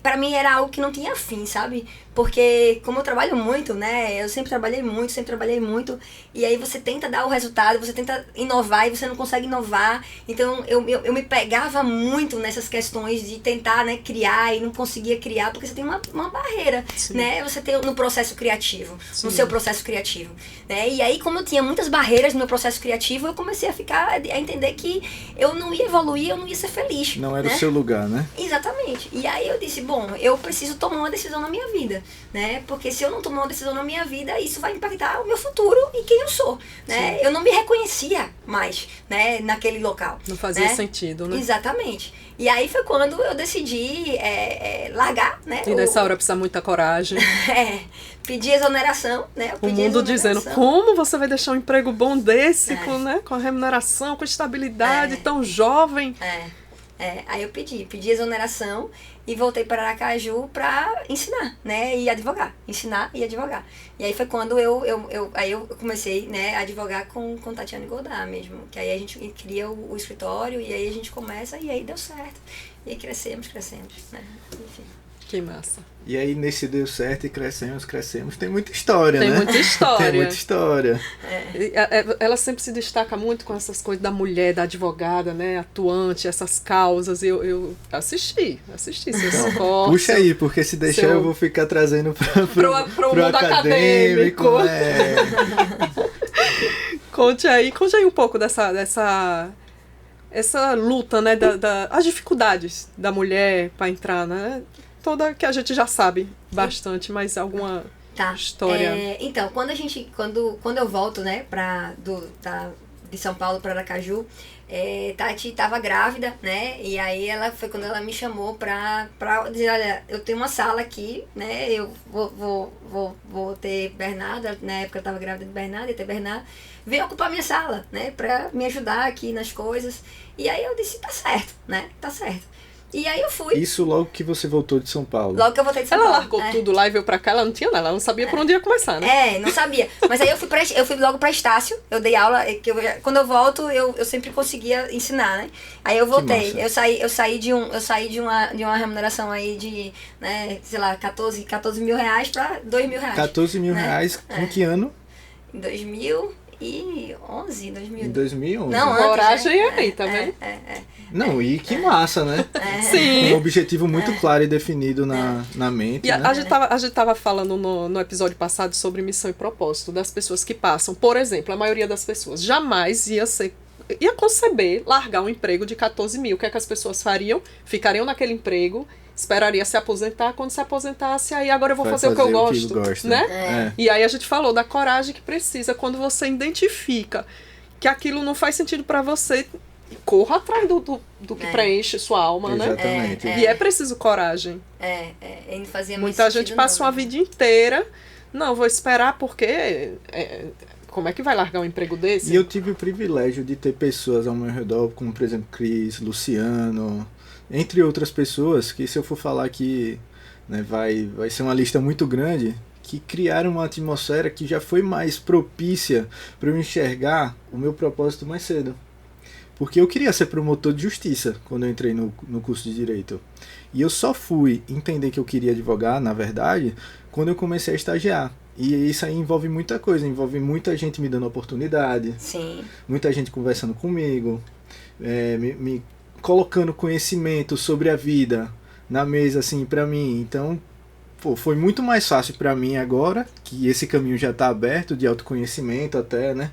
S3: para mim, era algo que não tinha fim, sabe? Porque, como eu trabalho muito, né? Eu sempre trabalhei muito. E aí você tenta dar o resultado, você tenta inovar e você não consegue inovar. Então, eu me pegava muito nessas questões de tentar, né, criar e não conseguia criar, porque você tem uma barreira, Sim. né? Você tem no processo criativo, Sim. no seu processo criativo, né? E aí, como eu tinha muitas barreiras no meu processo criativo, eu comecei a entender que eu não ia evoluir, eu não ia ser feliz.
S1: Não era
S3: né?
S1: o seu lugar, né?
S3: Exatamente. E aí eu disse, bom, eu preciso tomar uma decisão na minha vida, né? Porque se eu não tomar uma decisão na minha vida, isso vai impactar o meu futuro e quem eu sou, né? Sim. Eu não me reconhecia mais, né, naquele local.
S2: Não fazia
S3: né?
S2: sentido, né?
S3: Exatamente. E aí foi quando eu decidi largar, né?
S2: E nessa hora precisa muita coragem.
S3: Pedir exoneração, né?
S2: O mundo dizendo, como você vai deixar um emprego bom desse, com a remuneração, com estabilidade, tão jovem?
S3: Aí eu pedi exoneração e voltei para Aracaju para ensinar, né, e advogar, ensinar e advogar. E aí foi quando eu comecei, né, a advogar com Tatiane Goldar mesmo, que aí a gente cria o escritório e aí a gente começa e aí deu certo. E aí crescemos, né, enfim.
S2: Que massa.
S1: E aí, nesse deu certo e crescemos, tem muita história, né?
S2: Tem muita história. Ela sempre se destaca muito com essas coisas da mulher, da advogada, né? Atuante, essas causas. Eu assisti seus cortes.
S1: Puxa aí, porque se deixar eu vou ficar trazendo pro mundo acadêmico.
S2: Conte aí um pouco dessa luta, né? As dificuldades da mulher para entrar, né? Toda que a gente já sabe bastante, mas alguma história.
S3: Então, quando eu volto, né, de São Paulo para Aracaju, Tati estava grávida, né, e aí foi quando ela me chamou para dizer, olha, eu tenho uma sala aqui, né, eu vou ter Bernardo, na época eu estava grávida de Bernardo, ia ter Bernardo, vem ocupar minha sala, né, para me ajudar aqui nas coisas. E aí eu disse, tá certo, né, tá certo. E aí eu fui.
S1: Isso logo que você voltou de São Paulo.
S3: Logo que eu voltei de São Paulo.
S2: Ela largou tudo lá e veio pra cá, ela não tinha nada, ela não sabia por onde ia começar, né?
S3: Não sabia. Mas aí eu fui logo pra Estácio, eu dei aula, quando eu volto, eu sempre conseguia ensinar, né? Aí eu voltei, eu saí de uma remuneração aí de, né, sei lá, 14 mil reais pra 2 mil reais.
S1: 14 mil reais, em que ano?
S3: Em 2011.
S1: Em 2011.
S3: Não, antes,
S2: coragem aí, tá vendo?
S1: Não, e que massa, né?
S2: Sim.
S1: Um objetivo muito claro e definido na mente.
S2: E
S1: né?
S2: a gente tava falando no episódio passado sobre missão e propósito das pessoas que passam. Por exemplo, a maioria das pessoas jamais ia conceber largar um emprego de 14 mil. O que é que as pessoas fariam? Ficariam naquele emprego, esperaria se aposentar, quando se aposentasse, aí agora eu vou fazer o que eu gosto, né? E aí a gente falou da coragem que precisa quando você identifica que aquilo não faz sentido para você, corra atrás do que preenche sua alma,
S1: exatamente,
S2: né? E é preciso coragem.
S3: Não fazia
S2: muita gente passa uma vida inteira, não, vou esperar porque... como é que vai largar um emprego desse?
S1: E eu tive o privilégio de ter pessoas ao meu redor, como por exemplo Cris, Luciano, entre outras pessoas, que se eu for falar aqui, né, vai ser uma lista muito grande, que criaram uma atmosfera que já foi mais propícia para eu enxergar o meu propósito mais cedo. Porque eu queria ser promotor de justiça quando eu entrei no curso de Direito. E eu só fui entender que eu queria advogar, na verdade, quando eu comecei a estagiar. E isso aí envolve muita coisa, envolve muita gente me dando oportunidade.
S3: Sim.
S1: Muita gente conversando comigo, me colocando conhecimento sobre a vida na mesa, assim, pra mim. Então, foi muito mais fácil pra mim agora, que esse caminho já tá aberto, de autoconhecimento até, né?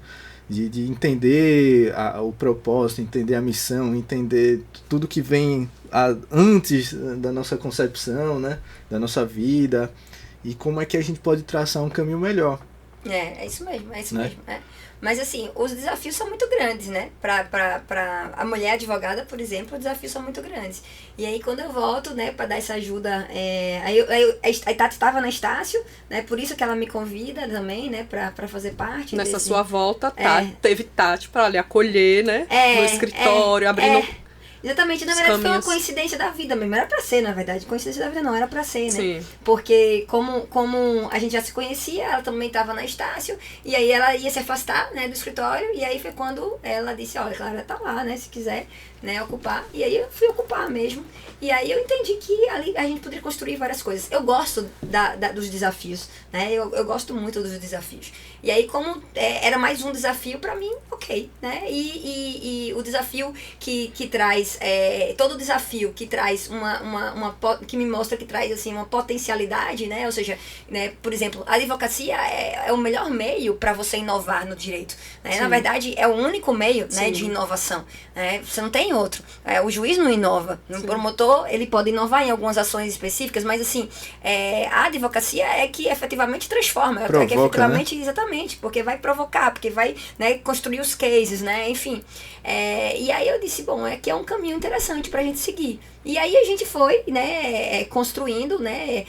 S1: De entender o propósito, entender a missão, entender tudo que vem antes da nossa concepção, né? Da nossa vida, e como é que a gente pode traçar um caminho melhor.
S3: É isso mesmo, mesmo. Mas assim, os desafios são muito grandes, né? Pra a mulher advogada, por exemplo, os desafios são muito grandes. E aí quando eu volto, né, pra dar essa ajuda, a Tati estava na Estácio, né? Por isso que ela me convida também, né, pra fazer parte.
S2: Nessa sua volta, teve Tati pra lhe acolher, né? No escritório, abrindo...
S3: Exatamente, na verdade foi uma coincidência da vida mesmo, era pra ser, na verdade, coincidência da vida não, era pra ser, né?
S2: Sim.
S3: Porque como a gente já se conhecia, ela também estava na Estácio, e aí ela ia se afastar, né, do escritório, e aí foi quando ela disse, olha, Clara tá lá, né, se quiser, né, ocupar, e aí eu fui ocupar mesmo, e aí eu entendi que ali a gente poderia construir várias coisas. Eu gosto dos desafios, né, eu gosto muito dos desafios. E aí como era mais um desafio pra mim, ok, né, e o desafio que traz, todo desafio que traz que me mostra que traz assim uma potencialidade, né, ou seja, né, por exemplo, a advocacia é o melhor meio para você inovar no direito, né, na verdade é o único meio, né, de inovação, né, você não tem outro, o juiz não inova, o promotor ele pode inovar em algumas ações específicas, mas assim, a advocacia é que efetivamente transforma,
S1: provoca,
S3: é que efetivamente,
S1: né?
S3: Exatamente, porque vai provocar, porque vai, né, construir os cases, né, enfim. E aí eu disse, bom, aqui é um caminho interessante pra gente seguir, E aí a gente foi, né, construindo, né,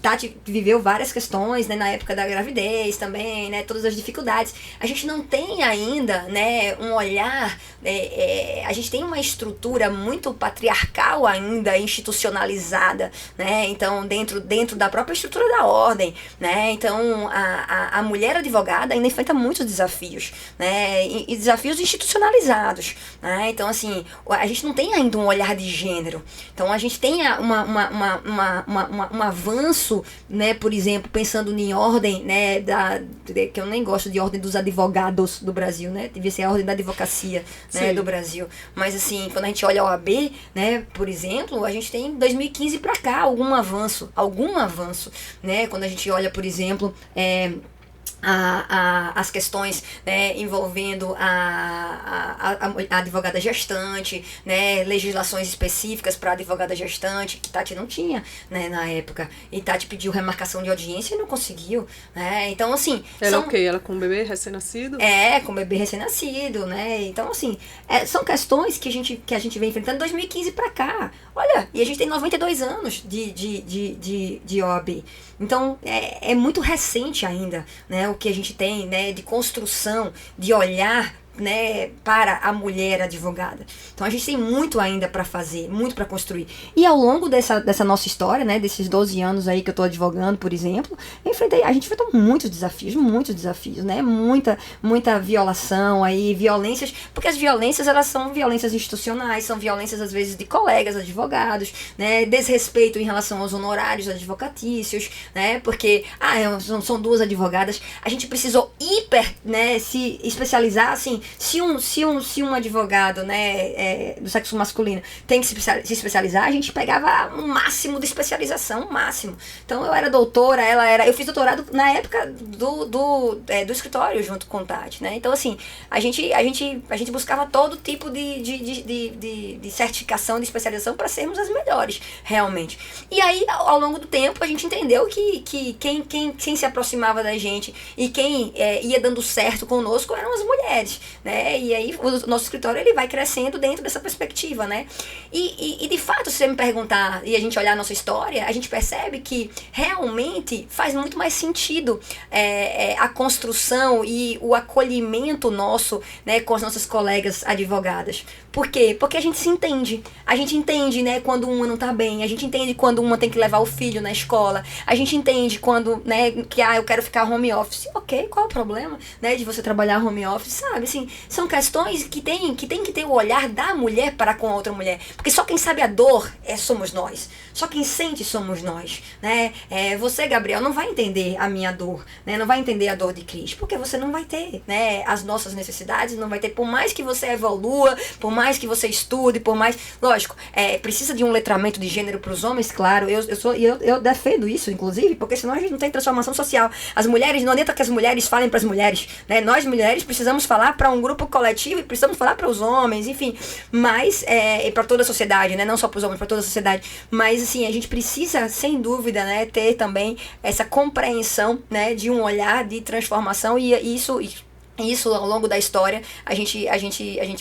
S3: Tati viveu várias questões, né, na época da gravidez também, né, todas as dificuldades. A gente não tem ainda, né, um olhar, a gente tem uma estrutura muito patriarcal ainda, institucionalizada, né, então dentro da própria estrutura da ordem, né, então a mulher advogada ainda enfrenta muitos desafios, né, e desafios institucionalizados, né, então assim, a gente não tem ainda um olhar de gênero, então a gente tem um avanço, né, por exemplo, pensando em ordem, né, que eu nem gosto de ordem dos advogados do Brasil, né, devia ser a ordem da advocacia, né, do Brasil, mas assim, quando a gente olha a OAB, né, por exemplo, a gente tem 2015 para cá algum avanço, né, quando a gente olha, por exemplo, as questões, né, envolvendo a advogada gestante, né, legislações específicas para a advogada gestante, que Tati não tinha, né, na época. E Tati pediu remarcação de audiência e não conseguiu, né? Então, assim...
S2: Ela o quê? Ela com bebê recém-nascido?
S3: Com bebê recém-nascido, né? Então, assim, são questões que a gente vem enfrentando de 2015 para cá. Olha, e a gente tem 92 anos de OAB. Então, é muito recente ainda, né, o que a gente tem, né, de construção, de olhar, né, para a mulher advogada. Então a gente tem muito ainda para fazer, muito para construir. E ao longo dessa nossa história, né, desses 12 anos aí que eu tô advogando, por exemplo, a gente enfrentou muitos desafios, né, muita violação aí, violências, porque as violências, elas são violências institucionais, são violências às vezes de colegas advogados, né, desrespeito em relação aos honorários advocatícios, né, porque são duas advogadas, a gente precisou né, se especializar, assim. Se um advogado, né, do sexo masculino tem que se especializar, a gente pegava um máximo de especialização, um máximo. Então eu era doutora, eu fiz doutorado na época do escritório junto com o Tati, né? Então assim, a gente buscava todo tipo de certificação, de especialização para sermos as melhores, realmente. E aí, ao longo do tempo, a gente entendeu que quem se aproximava da gente e quem ia dando certo conosco eram as mulheres, né? E aí o nosso escritório, ele vai crescendo dentro dessa perspectiva, né? E de fato, se você me perguntar e a gente olhar a nossa história, a gente percebe que realmente faz muito mais sentido a construção e o acolhimento nosso, né, com as nossas colegas advogadas. Por quê? Porque a gente se entende. A gente entende, né, quando uma não tá bem. A gente entende quando uma tem que levar o filho na escola. A gente entende quando, né, que eu quero ficar home office. Ok, qual é o problema, né, de você trabalhar home office, sabe? Assim, são questões que tem que ter o olhar da mulher para com a outra mulher. Porque só quem sabe a dor somos nós. Só quem sente somos nós, né? Você, Gabriel, não vai entender a minha dor, né? Não vai entender a dor de Cris, porque você não vai ter, né, as nossas necessidades, não vai ter, por mais que você evolua, por mais que você estude, por mais... Lógico, precisa de um letramento de gênero para os homens, claro, eu defendo isso, inclusive, porque senão a gente não tem transformação social. As mulheres, não adianta que as mulheres falem para as mulheres, né? Nós, mulheres, precisamos falar para um grupo coletivo e precisamos falar para os homens, enfim, mas, para toda a sociedade, né? Não só para os homens, para toda a sociedade, mas, assim, a gente precisa, sem dúvida, né, ter também essa compreensão, né, de um olhar de transformação, e isso ao longo da história a gente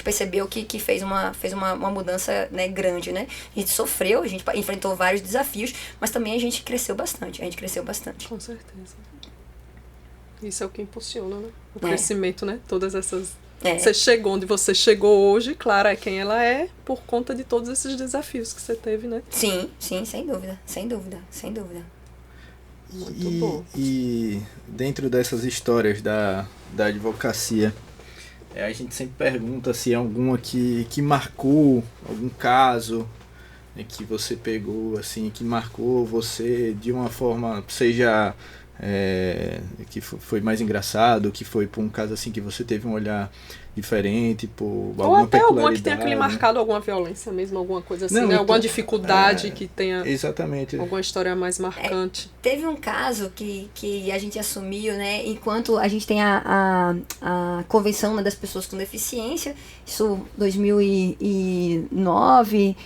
S3: percebeu que fez uma mudança, né, grande, né? A gente sofreu, a gente enfrentou vários desafios, mas também a gente cresceu bastante.
S2: Com certeza. Isso é o que impulsiona, né? O crescimento, né? Todas essas... Você chegou onde você chegou hoje, claro, é quem ela é, por conta de todos esses desafios que você teve, né?
S3: Sim, sem dúvida.
S2: Muito bom.
S1: E dentro dessas histórias da advocacia, a gente sempre pergunta se alguma que marcou, algum caso que você pegou, assim, que marcou você de uma forma, seja que foi mais engraçado, que foi por um caso assim que você teve um olhar diferente, por alguma
S2: ou até
S1: peculiaridade,
S2: alguma que tenha lhe marcado, alguma violência mesmo, alguma coisa assim,
S1: não,
S2: né?
S1: então,
S2: Alguma dificuldade que tenha...
S1: Exatamente.
S2: Alguma história mais marcante.
S3: Teve um caso que a gente assumiu, né, enquanto a gente tem a Convenção, né, das Pessoas com Deficiência, isso 2009,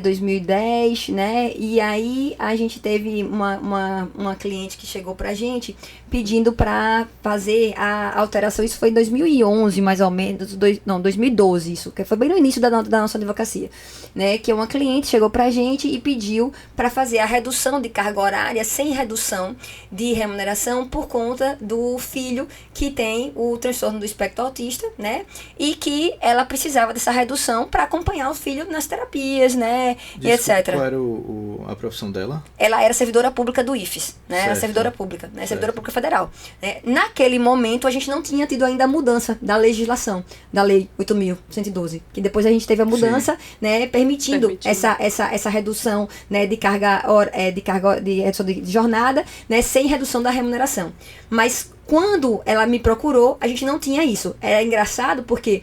S3: 2010, né, e aí a gente teve uma cliente que chegou pra gente pedindo pra fazer a alteração, isso foi em 2011 mais ou menos, menos, 2012, isso, que foi bem no início da nossa advocacia, né? Que uma cliente chegou pra gente e pediu para fazer a redução de carga horária sem redução de remuneração por conta do filho que tem o transtorno do espectro autista, né? E que ela precisava dessa redução para acompanhar o filho nas terapias, né?
S1: Desculpa,
S3: e etc.
S1: Qual era a profissão dela?
S3: Ela era servidora pública do IFES, né? Era servidora pública, né? Servidora pública federal. Né? Naquele momento, a gente não tinha tido ainda a mudança da legislação, da Lei 8.112, que depois a gente teve a mudança, né? Permitindo essa redução, né? De carga de jornada, né? Sem redução da remuneração. Mas quando ela me procurou, a gente não tinha isso. Era engraçado porque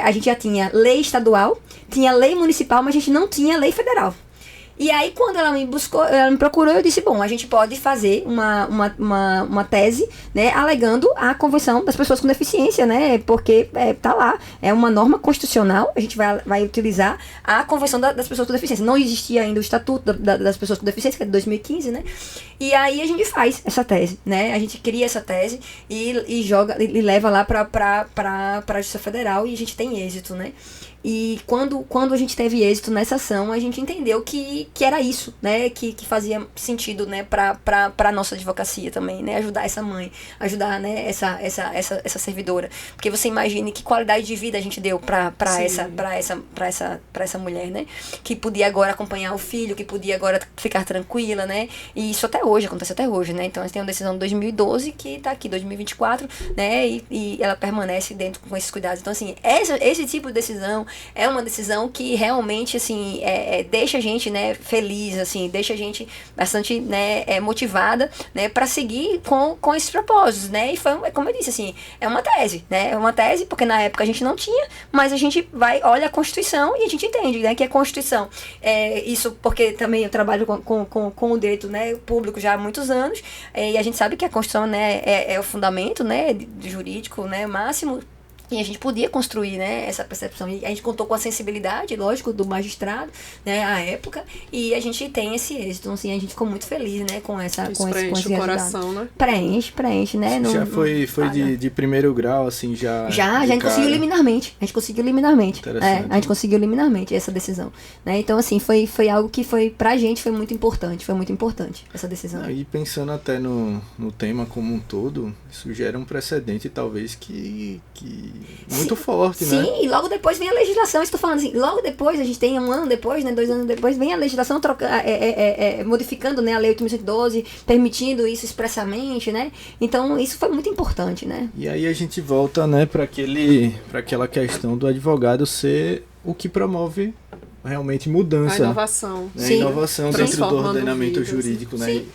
S3: a gente já tinha lei estadual, tinha lei municipal, mas a gente não tinha lei federal. E aí, quando ela me procurou, eu disse, bom, a gente pode fazer uma tese, né, alegando a Convenção das Pessoas com Deficiência, né, porque tá lá, é uma norma constitucional, a gente vai utilizar a Convenção das Pessoas com Deficiência. Não existia ainda o Estatuto das Pessoas com Deficiência, que é de 2015, né, e aí a gente faz essa tese, né, a gente cria essa tese e joga, e leva lá pra Justiça Federal e a gente tem êxito, né. E quando a gente teve êxito nessa ação, a gente entendeu que era isso, né? Que fazia sentido, né? Pra nossa advocacia também, né? Ajudar essa mãe, ajudar, né? Essa servidora. Porque você imagine que qualidade de vida a gente deu pra essa mulher, né? Que podia agora acompanhar o filho, que podia agora ficar tranquila, né? E isso acontece até hoje, né? Então, a gente tem uma decisão de 2012 que tá aqui, 2024, né? E ela permanece dentro com esses cuidados. Então, assim, esse tipo de decisão é uma decisão que realmente, assim, deixa a gente, né, feliz, assim, deixa a gente bastante, né, motivada, né, para seguir com esses propósitos, né, e foi, como eu disse, assim, é uma tese, né, é uma tese, porque na época a gente não tinha, mas a gente olha a Constituição e a gente entende, né, que a Constituição, isso porque também eu trabalho com o direito, né, público já há muitos anos, e a gente sabe que a Constituição, né, é o fundamento, né, jurídico, né, máximo. E a gente podia construir, né, essa percepção. E a gente contou com a sensibilidade, lógico, do magistrado, né, à época. E a gente tem esse êxito. Então, assim, a gente ficou muito feliz, né, com esse
S2: o coração, né?
S3: Preenche, né?
S1: Já foi de primeiro grau, assim, já...
S3: Já, a gente conseguiu liminarmente. A gente conseguiu liminarmente essa decisão. Né? Então, assim, foi algo que pra gente foi muito importante essa decisão.
S1: E pensando até no tema como um todo, isso gera um precedente, talvez, que muito forte, né?
S3: Sim, e logo depois vem a legislação, estou falando assim, logo depois, a gente tem um ano depois, né, 2 anos depois, vem a legislação modificando, né, a Lei 8.112, permitindo isso expressamente, né? Então, isso foi muito importante, né?
S1: E aí a gente volta, né, para aquela questão do advogado ser o que promove realmente mudança.
S2: A inovação.
S1: Né? A inovação dentro do ordenamento jurídico, né?
S3: Sim.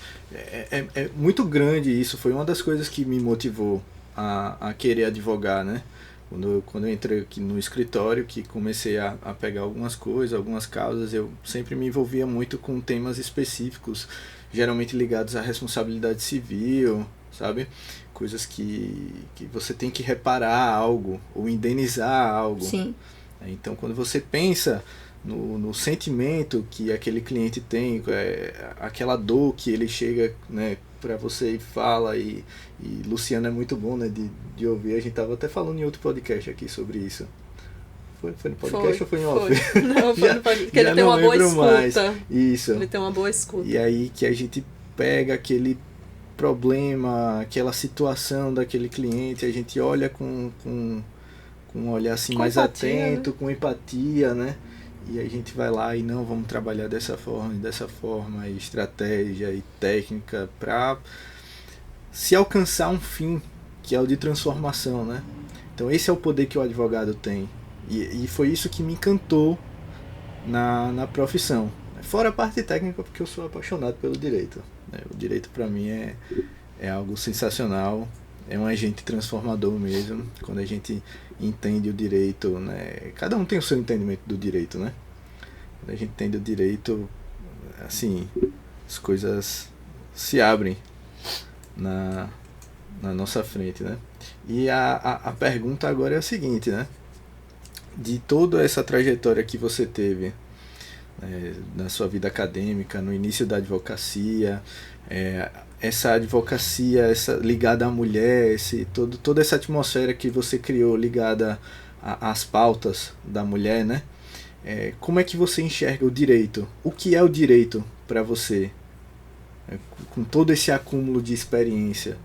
S1: É muito grande isso, foi uma das coisas que me motivou a querer advogar, né? Quando eu entrei aqui no escritório, que comecei a pegar algumas coisas, algumas causas, eu sempre me envolvia muito com temas específicos, geralmente ligados à responsabilidade civil, sabe? Coisas que você tem que reparar algo, ou indenizar algo.
S3: Sim.
S1: Então, quando você pensa no sentimento que aquele cliente tem, aquela dor que ele chega, né, para você e fala, e Luciano é muito bom, né, de ouvir. A gente tava até falando em outro podcast aqui sobre isso. Foi no podcast ou foi em off?
S2: Não, foi no podcast, porque ele tem uma boa escuta.
S1: Mais. Isso.
S2: Ele tem uma boa escuta.
S1: E aí que a gente pega aquele problema, aquela situação daquele cliente, a gente olha com um olhar assim com mais empatia, atento, né? Com empatia, né? E a gente vai lá e não, vamos trabalhar dessa forma, e estratégia e técnica para se alcançar um fim, que é o de transformação, né? Então esse é o poder que o advogado tem. E foi isso que me encantou na profissão. Fora a parte técnica, porque eu sou apaixonado pelo direito. Né? O direito para mim é algo sensacional, é um agente transformador mesmo, quando a gente entende o direito, né? Cada um tem o seu entendimento do direito, né? Quando a gente entende o direito, assim, as coisas se abrem na nossa frente, né? E a pergunta agora é a seguinte, né? De toda essa trajetória que você teve, na sua vida acadêmica, no início da advocacia, essa advocacia, essa ligada à mulher, toda essa atmosfera que você criou ligada às pautas da mulher, né? Como é que você enxerga o direito? O que é o direito para você? Com todo esse acúmulo de experiência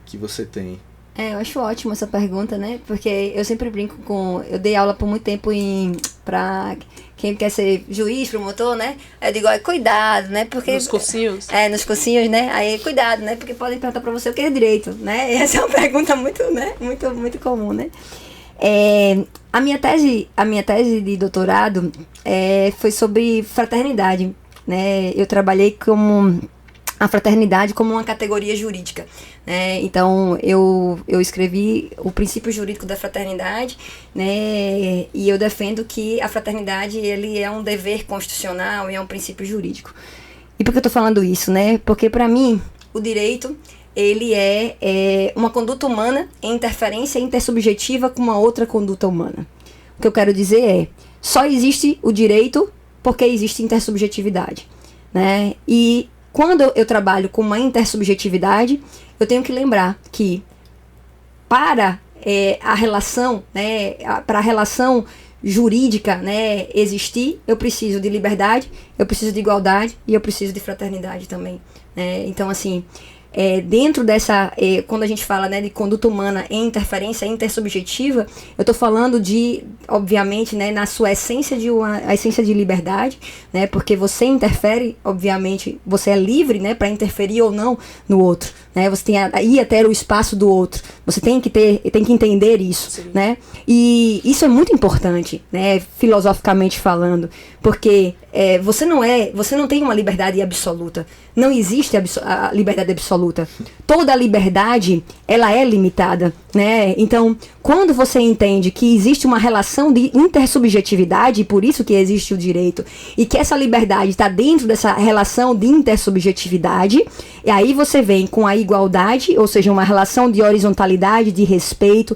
S1: que você tem.
S3: Eu acho ótima essa pergunta, né? Porque eu sempre brinco eu dei aula por muito tempo pra quem quer ser juiz, promotor, né? Aí eu digo, cuidado, né? Porque...
S2: Nos cursinhos?
S3: Nos cursinhos, né? Aí, cuidado, né? Porque podem perguntar pra você o que é direito, né? E essa é uma pergunta muito, né? Muito comum, né? A minha tese de doutorado foi sobre fraternidade, né? Eu trabalhei a fraternidade como uma categoria jurídica, né? Então eu escrevi o princípio jurídico da fraternidade, né? E eu defendo que a fraternidade ele é um dever constitucional e é um princípio jurídico. E por que eu estou falando isso, né? Porque para mim o direito ele é uma conduta humana em interferência intersubjetiva com uma outra conduta humana. O que eu quero dizer só existe o direito porque existe intersubjetividade, né? E quando eu trabalho com uma intersubjetividade, eu tenho que lembrar que para a relação, né, para a relação jurídica, né, existir, eu preciso de liberdade, eu preciso de igualdade e eu preciso de fraternidade também, né? Então, assim, dentro dessa, quando a gente fala, né, de conduta humana em interferência intersubjetiva, eu estou falando de, obviamente, né, na sua essência a essência de liberdade, né, porque você interfere, obviamente, você é livre, né, para interferir ou não no outro, né, você tem ir até o espaço do outro, você tem que entender isso, sim, né, e isso é muito importante, né, filosoficamente falando, porque você não tem uma liberdade absoluta, não existe a liberdade absoluta, toda a liberdade ela é limitada, né? Então, quando você entende que existe uma relação de intersubjetividade, por isso que existe o direito, e que essa liberdade está dentro dessa relação de intersubjetividade, e aí você vem com a igualdade, ou seja, uma relação de horizontalidade, de respeito,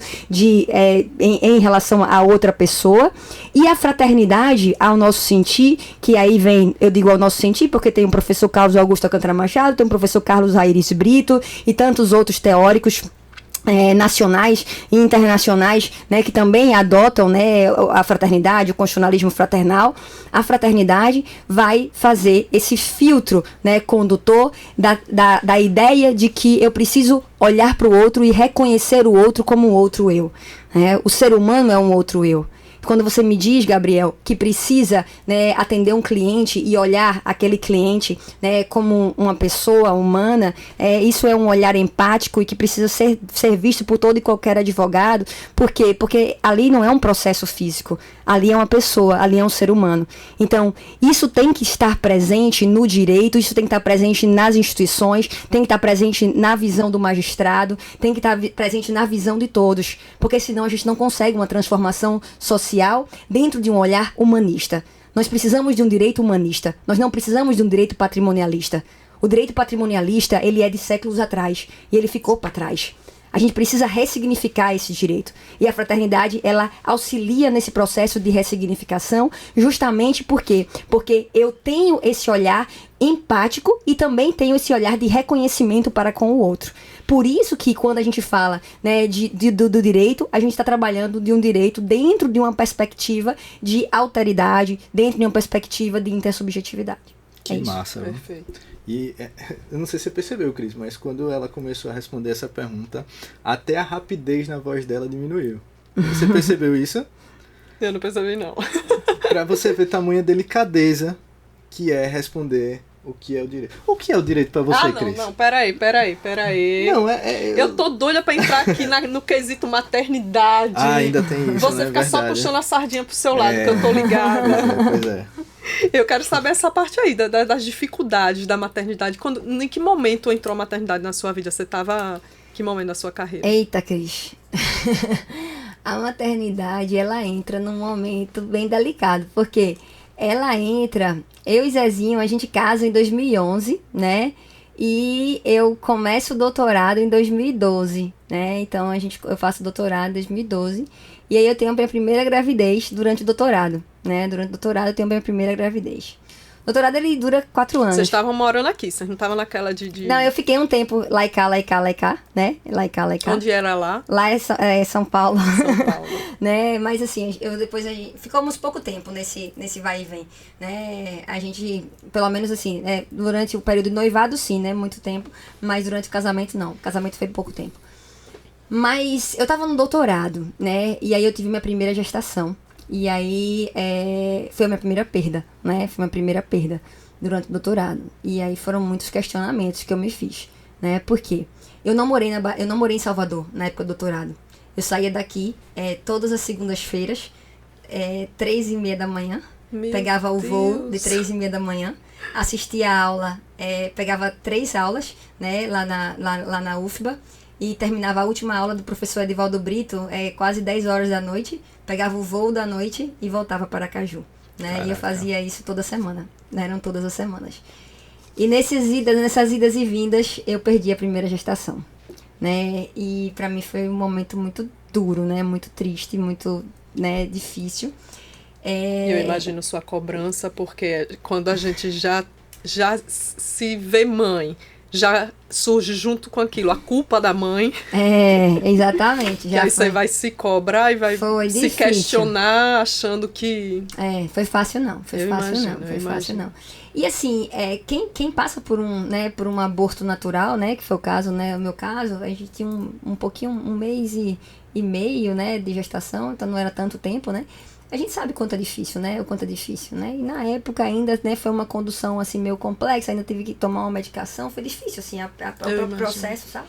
S3: em relação a outra pessoa, e a fraternidade, ao nosso sentir, que aí vem, eu digo ao nosso sentir, porque tem o professor Carlos Augusto Alcântara Machado, tem o professor Carlos Aires Brito e tantos outros teóricos nacionais e internacionais, né, que também adotam, né, a fraternidade, o constitucionalismo fraternal. A fraternidade vai fazer esse filtro, né, condutor da ideia de que eu preciso olhar para o outro e reconhecer o outro como um outro eu, né? O ser humano é um outro eu. Quando você me diz, Gabriel, que precisa, né, atender um cliente e olhar aquele cliente, né, como uma pessoa humana, isso é um olhar empático e que precisa ser visto por todo e qualquer advogado. Por quê? Porque ali não é um processo físico, ali é uma pessoa, ali é um ser humano. Então, isso tem que estar presente no direito, isso tem que estar presente nas instituições, tem que estar presente na visão do magistrado, tem que estar presente na visão de todos, porque senão a gente não consegue uma transformação social dentro de um olhar humanista. Nós precisamos de um direito humanista, nós não precisamos de um direito patrimonialista. O direito patrimonialista, ele é de séculos atrás e ele ficou para trás. A gente precisa ressignificar esse direito. E a fraternidade, ela auxilia nesse processo de ressignificação, justamente por quê? Porque eu tenho esse olhar empático e também tenho esse olhar de reconhecimento para com o outro. Por isso que quando a gente fala, né, do direito, a gente está trabalhando de um direito dentro de uma perspectiva de alteridade, dentro de uma perspectiva de intersubjetividade.
S1: Que massa.
S2: Perfeito.
S1: E eu não sei se você percebeu, Cris, mas quando ela começou a responder essa pergunta, até a rapidez na voz dela diminuiu. Você percebeu isso?
S2: Eu não percebi, não.
S1: Pra você ver tamanha delicadeza que é responder o que é o direito. O que é o direito pra você, Cris?
S2: Não, peraí.
S1: Não,
S2: Eu tô doida pra entrar aqui no quesito maternidade.
S1: Ainda tem isso,
S2: você fica só puxando a sardinha pro seu lado, que eu tô ligada.
S1: Pois é.
S2: Eu quero saber essa parte aí, das dificuldades da maternidade. Em que momento entrou a maternidade na sua vida? Você estava em que momento da sua carreira?
S3: Eita, Cris. A maternidade, ela entra num momento bem delicado, porque ela entra... Eu e Zezinho, a gente casa em 2011, né? E eu começo o doutorado em 2012, né? Então, eu faço doutorado em 2012. E aí eu tenho a minha primeira gravidez durante o doutorado, né? Durante o doutorado eu tenho a minha primeira gravidez. Doutorado, ele dura 4 anos.
S2: Vocês estavam morando aqui, vocês não estavam naquela de...
S3: Não, eu fiquei um tempo lá e cá, né? Lá e cá.
S2: Onde era lá?
S3: Lá é São Paulo.
S2: São Paulo.
S3: Né? Mas assim, ficamos pouco tempo nesse vai e vem, né? A gente, pelo menos assim, durante o período de noivado, sim, né? Muito tempo. Mas durante o casamento, não. O casamento foi pouco tempo. Mas eu tava no doutorado, né? E aí eu tive minha primeira gestação. E aí foi a minha primeira perda, né? Foi a minha primeira perda durante o doutorado. E aí foram muitos questionamentos que eu me fiz, né? Por quê? Eu não morei em Salvador na época do doutorado. Eu saía daqui todas as segundas-feiras, 3h30 da manhã. Pegava o voo de 3h30 da manhã. Assistia a aula, pegava 3 aulas, né? Lá na UFBA. E terminava a última aula do professor Edivaldo Brito, quase 10 horas da noite. Pegava o voo da noite e voltava para Aracaju, né? Caraca. E eu fazia isso toda semana, né? Eram todas as semanas. E nessas idas e vindas, eu perdi a primeira gestação, né? E para mim foi um momento muito duro, né? Muito triste, muito, né, difícil.
S2: Eu imagino sua cobrança, porque quando a gente já se vê mãe, já surge junto com aquilo a culpa da mãe.
S3: Exatamente.
S2: Já aí você vai se cobrar e vai se questionar achando que...
S3: foi fácil não. Foi fácil não. E assim, quem passa por um aborto natural, né, que foi o caso, né, o meu caso, a gente tinha um pouquinho, 1 mês e meio, né, de gestação, então não era tanto tempo, né. A gente sabe quanto é difícil, né? O quanto é difícil, né? E na época ainda, né, foi uma condução, assim, meio complexa. Ainda tive que tomar uma medicação. Foi difícil, assim, o processo, sabe?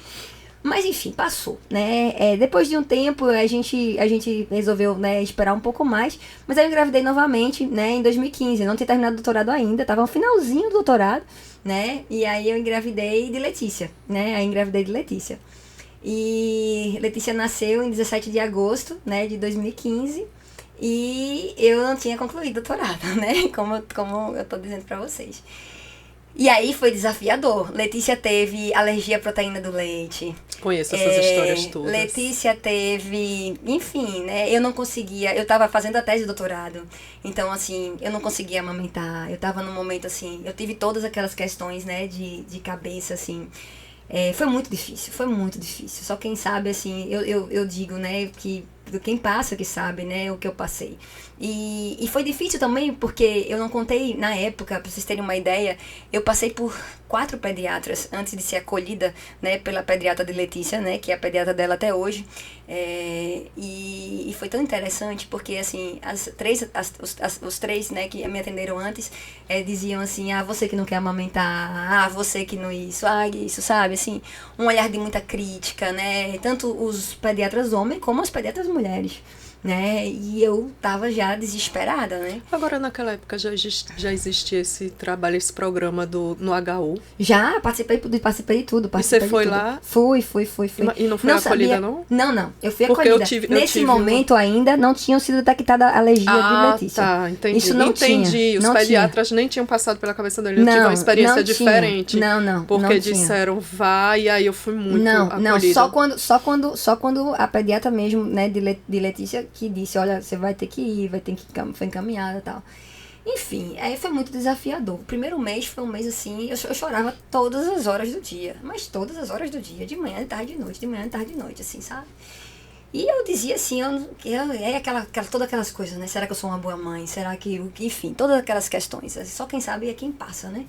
S3: Mas, enfim, passou, né? Depois de um tempo, a gente resolveu, né, esperar um pouco mais. Mas aí eu engravidei novamente, né, em 2015. Eu não tinha terminado o doutorado ainda. Tava no finalzinho do doutorado, né? E aí eu engravidei de Letícia, né? E Letícia nasceu em 17 de agosto, né, de 2015. E eu não tinha concluído o doutorado, né? Como eu tô dizendo pra vocês. E aí foi desafiador. Letícia teve alergia à proteína do leite.
S2: Conheço essas histórias todas.
S3: Letícia teve... Enfim, né? Eu não conseguia... Eu tava fazendo a tese de doutorado. Então, assim, eu não conseguia amamentar. Eu tava num momento, assim... Eu tive todas aquelas questões, né? De cabeça, assim... Foi muito difícil. Só quem sabe, assim... Eu digo, né? Que quem passa que sabe, né? O que eu passei. E foi difícil também porque eu não contei na época, pra vocês terem uma ideia, eu passei por 4 pediatras antes de ser acolhida, né, pela pediatra de Letícia, né, que é a pediatra dela até hoje. E foi tão interessante porque, assim, os três, né, que me atenderam antes, diziam assim, você que não quer amamentar, você que não isso, isso, sabe, assim, um olhar de muita crítica, né, tanto os pediatras homens como as pediatras mulheres. Né? E eu tava já desesperada, né?
S2: Agora, naquela época, já existia esse trabalho, esse programa no HU?
S3: Já, participei de tudo.
S2: E você foi lá?
S3: Fui.
S2: E não foi acolhida, não?
S3: Não. Eu fui acolhida. Nesse momento ainda não tinham sido detectada a alergia de Letícia.
S2: Tá, entendi.
S3: Isso não
S2: entendi. Os pediatras nem tinham passado pela cabeça dele. Não tive uma experiência diferente.
S3: Não.
S2: Porque disseram, vai, e aí eu fui muito acolhida.
S3: Não, só quando a pediatra mesmo, né, de Letícia, que disse, olha, você vai ter que ir, foi encaminhada e tal. Enfim, aí foi muito desafiador. O primeiro mês foi um mês assim, eu chorava todas as horas do dia, mas todas as horas do dia, de manhã, de tarde, de noite, assim, sabe? E eu dizia assim, todas aquelas coisas, né? Será que eu sou uma boa mãe? Será que, enfim, todas aquelas questões. Só quem sabe é quem passa, né?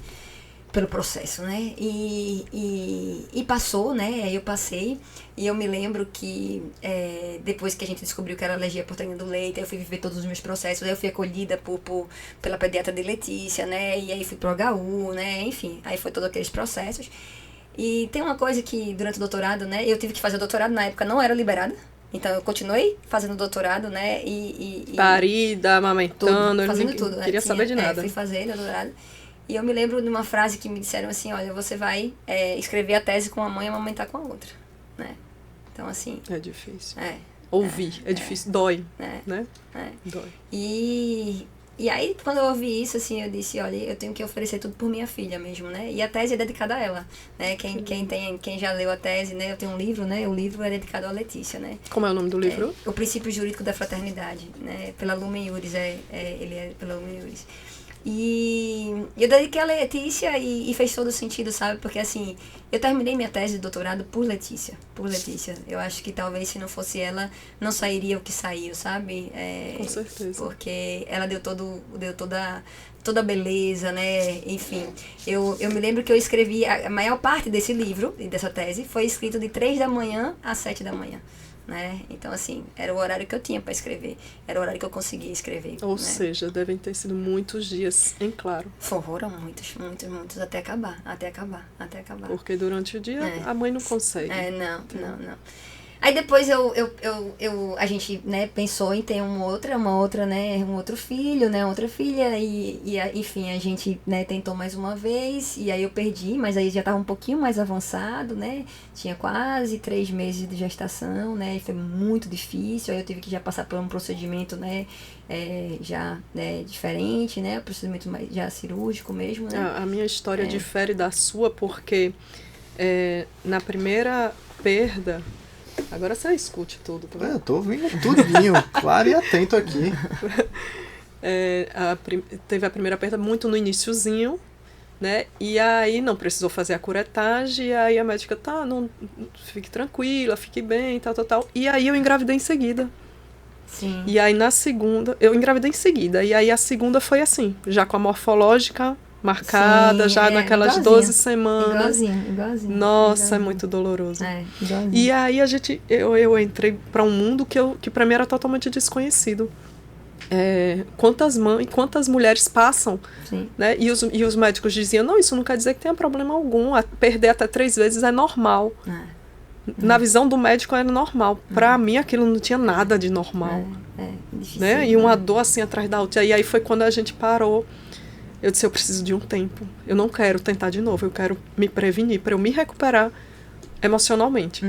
S3: Pelo processo, né? E passou, né? Aí eu passei. E eu me lembro que depois que a gente descobriu que era alergia à proteína do leite, eu fui viver todos os meus processos. Aí eu fui acolhida pela pediatra de Letícia, né? E aí fui pro HU, né? Enfim, aí foi todos aqueles processos. E tem uma coisa que durante o doutorado, né? Eu tive que fazer o doutorado, na época não era liberada. Então eu continuei fazendo doutorado, né?
S2: Parida, amamentando,
S3: fazendo tudo.
S2: Não queria saber de nada.
S3: Fui fazer doutorado. E eu me lembro de uma frase que me disseram assim, olha, você vai escrever a tese com uma mãe e amamentar com a outra, né? Então, assim...
S2: É difícil. Ouvir, é difícil, dói, né? Dói.
S3: E aí, quando eu ouvi isso, assim, eu disse, olha, eu tenho que oferecer tudo por minha filha mesmo, né? E a tese é dedicada a ela, né? Quem já leu a tese, né? Eu tenho um livro, né? O livro é dedicado a Letícia, né?
S2: Como é o nome do livro?
S3: O Princípio Jurídico da Fraternidade, né? Pela Lumen Iuris, ele é pela Lumen Iuris. E eu dediquei a Letícia e fez todo sentido, sabe? Porque assim, eu terminei minha tese de doutorado por Letícia. Eu acho que talvez se não fosse ela, não sairia o que saiu, sabe?
S2: Com certeza.
S3: Porque ela deu toda a beleza, né? Enfim, eu me lembro que eu escrevi, a maior parte desse livro, dessa tese, foi escrito de 3 da manhã às 7 da manhã. Né? Então, assim, era o horário que eu tinha para escrever. Era o horário que eu conseguia escrever.
S2: Ou
S3: né?
S2: seja, devem ter sido muitos dias em claro.
S3: Foram muitos, até acabar.
S2: Porque durante o dia a mãe não consegue.
S3: Não. Aí depois a gente, né, pensou em ter uma outra, né, um outro filho, né, outra filha, enfim, a gente, né, tentou mais uma vez, e aí eu perdi, mas aí já estava um pouquinho mais avançado, né, tinha quase 3 meses de gestação, né, e foi muito difícil, aí eu tive que já passar por um procedimento, né, já, né, diferente, né, procedimento mais, já cirúrgico mesmo, né.
S2: A minha história difere da sua, porque na primeira perda... Agora você escute tudo. Tá vendo?
S1: Eu tô ouvindo tudinho, claro e atento aqui.
S2: Teve a primeira perda muito no iniciozinho, né? E aí não precisou fazer a curetagem, e aí a médica, não, fique tranquila, fique bem, tal. E aí eu engravidei em seguida.
S3: Sim.
S2: E aí na segunda, eu engravidei em seguida, e aí a segunda foi assim, já com a morfológica marcada, já naquelas 12 semanas.
S3: Igualzinho.
S2: Nossa, é muito doloroso.
S3: Igualzinho.
S2: E aí eu entrei para um mundo que para mim era totalmente desconhecido. Quantas mulheres passam, né? E os médicos diziam, não, isso não quer dizer que tenha problema algum, perder até 3 vezes é normal. Na visão do médico era normal. Para mim aquilo não tinha nada de normal.
S3: Difícil,
S2: né? E uma dor assim atrás da outra. E aí foi quando a gente parou. Eu disse, eu preciso de um tempo. Eu não quero tentar de novo. Eu quero me prevenir para eu me recuperar emocionalmente.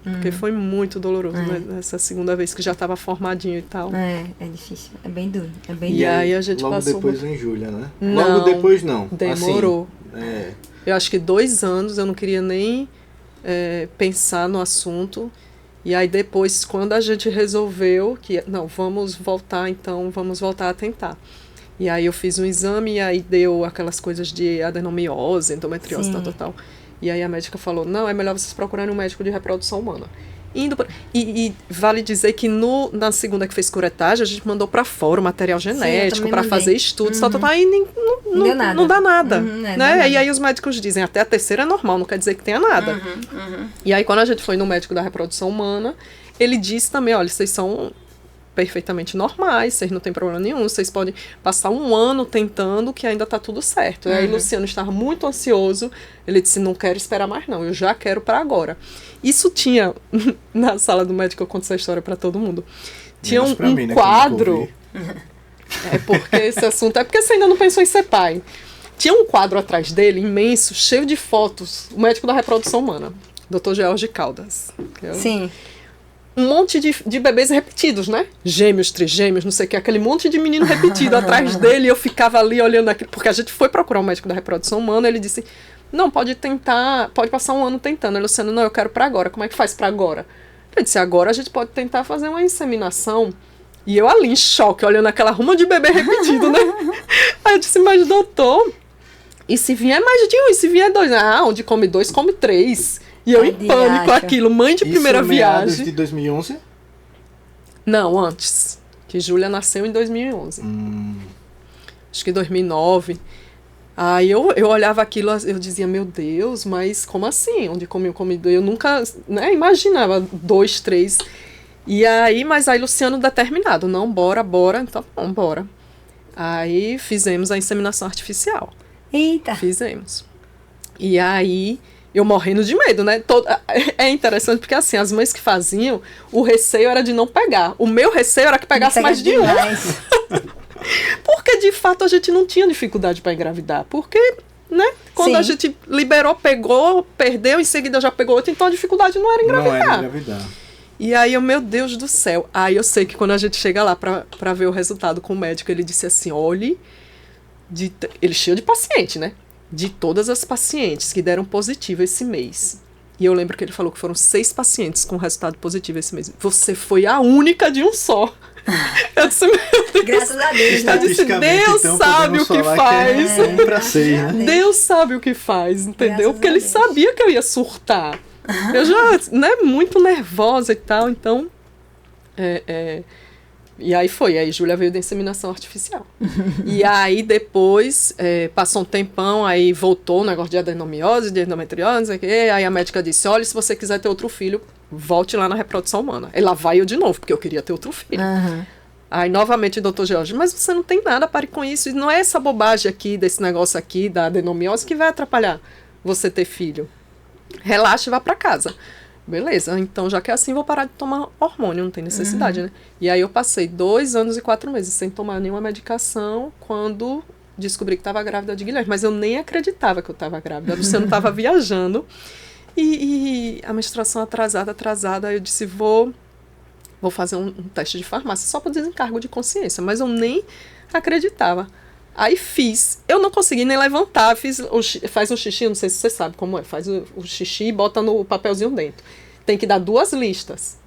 S2: Porque foi muito doloroso, né? Essa segunda vez que já estava formadinho e tal.
S3: É difícil. É bem duro.
S2: E aí a gente
S1: logo
S2: passou...
S1: Logo depois vem Júlia, né?
S2: Não,
S1: logo depois não.
S2: Demorou.
S1: Assim,
S2: Eu acho que 2 anos eu não queria nem pensar no assunto. E aí depois, quando a gente resolveu que, não, vamos voltar a tentar. E aí eu fiz um exame e aí deu aquelas coisas de adenomiose, endometriose, tal. E aí a médica falou, não, é melhor vocês procurarem um médico de reprodução humana. E vale dizer que na segunda que fez curetagem, a gente mandou para fora o material genético para fazer estudos, e não dá nada. Né? E aí os médicos dizem, até a terceira é normal, não quer dizer que tenha nada. E aí quando a gente foi no médico da reprodução humana, ele disse também, olha, vocês são perfeitamente normais, vocês não tem problema nenhum, vocês podem passar 1 ano tentando que ainda tá tudo certo. E aí Luciano estava muito ansioso, ele disse, não quero esperar mais não, eu já quero para agora. Isso tinha, na sala do médico, eu conto essa história para todo mundo, tinha um quadro, porque esse assunto, é porque você ainda não pensou em ser pai. Tinha um quadro atrás dele, imenso, cheio de fotos, o médico da reprodução humana, Dr. George Caldas.
S3: Sim.
S2: Um monte de bebês repetidos, né? Gêmeos, trigêmeos, não sei o que, aquele monte de menino repetido atrás dele, eu ficava ali olhando aquilo, porque a gente foi procurar um médico da reprodução humana, ele disse, não, pode tentar, pode passar 1 ano tentando. Ele disse, não, eu quero pra agora, como é que faz pra agora? Eu disse, agora a gente pode tentar fazer uma inseminação. E eu ali em choque, olhando aquela ruma de bebê repetido, né? Aí eu disse, mas doutor, e se vier mais de 1, e se vier 2? Onde come 2, come 3. E eu em pânico com aquilo, mãe de primeira viagem.
S1: Isso de 2011?
S2: Não, antes. Que Júlia nasceu em 2011. Acho que 2009. Aí eu olhava aquilo, eu dizia, meu Deus, mas como assim? Onde come 2? Eu nunca, né, imaginava 2, 3. E aí, mas aí Luciano determinado, não, bora, então bom, bora. Aí fizemos a inseminação artificial.
S3: Eita!
S2: Fizemos. E aí... eu morrendo de medo, né? É interessante porque, assim, as mães que faziam, o receio era de não pegar. O meu receio era que pegasse mais de 1. Porque, de fato, a gente não tinha dificuldade para engravidar. Porque, né? Quando a gente liberou, pegou, perdeu, em seguida já pegou outro, então a dificuldade não era engravidar.
S1: Não era engravidar.
S2: E aí, meu Deus do céu. Aí eu sei que quando a gente chega lá para ver o resultado com o médico, ele disse assim, olhe, ele cheio de paciente, né? De todas as pacientes que deram positivo esse mês. E eu lembro que ele falou que foram 6 pacientes com resultado positivo esse mês. Você foi a única de um só. Eu disse, meu Deus.
S3: Graças a Deus, né?
S2: Eu disse, Deus
S1: então,
S2: sabe o que faz.
S1: Que é 1 para 6, né?
S2: Deus sabe o que faz, entendeu?
S3: Graças
S2: Porque
S3: a
S2: ele
S3: Deus.
S2: sabia que eu ia surtar. Eu já, né, muito nervosa e tal, então... E aí foi, aí Júlia veio da inseminação artificial. E aí depois, passou um tempão, aí voltou o negócio de adenomiose, de endometriose, não sei o quê, aí a médica disse, olha, se você quiser ter outro filho, volte lá na reprodução humana. E lá vai eu de novo, porque eu queria ter outro filho.
S3: Uhum.
S2: Aí novamente o doutor Jorge, mas você não tem nada, pare com isso, e não é essa bobagem aqui, desse negócio aqui, da adenomiose, que vai atrapalhar você ter filho. Relaxa e vá pra casa. Beleza, então já que é assim, vou parar de tomar hormônio, não tem necessidade, né? E aí eu passei 2 anos e 4 meses sem tomar nenhuma medicação quando descobri que estava grávida de Guilherme. Mas eu nem acreditava que eu estava grávida. A Luciana estava viajando e a menstruação atrasada, eu disse, vou fazer um teste de farmácia só por desencargo de consciência. Mas eu nem acreditava. Aí fiz. Eu não consegui nem levantar. Faz um xixi, não sei se você sabe como é. Faz o xixi e bota no papelzinho dentro. Tem que dar 2 listas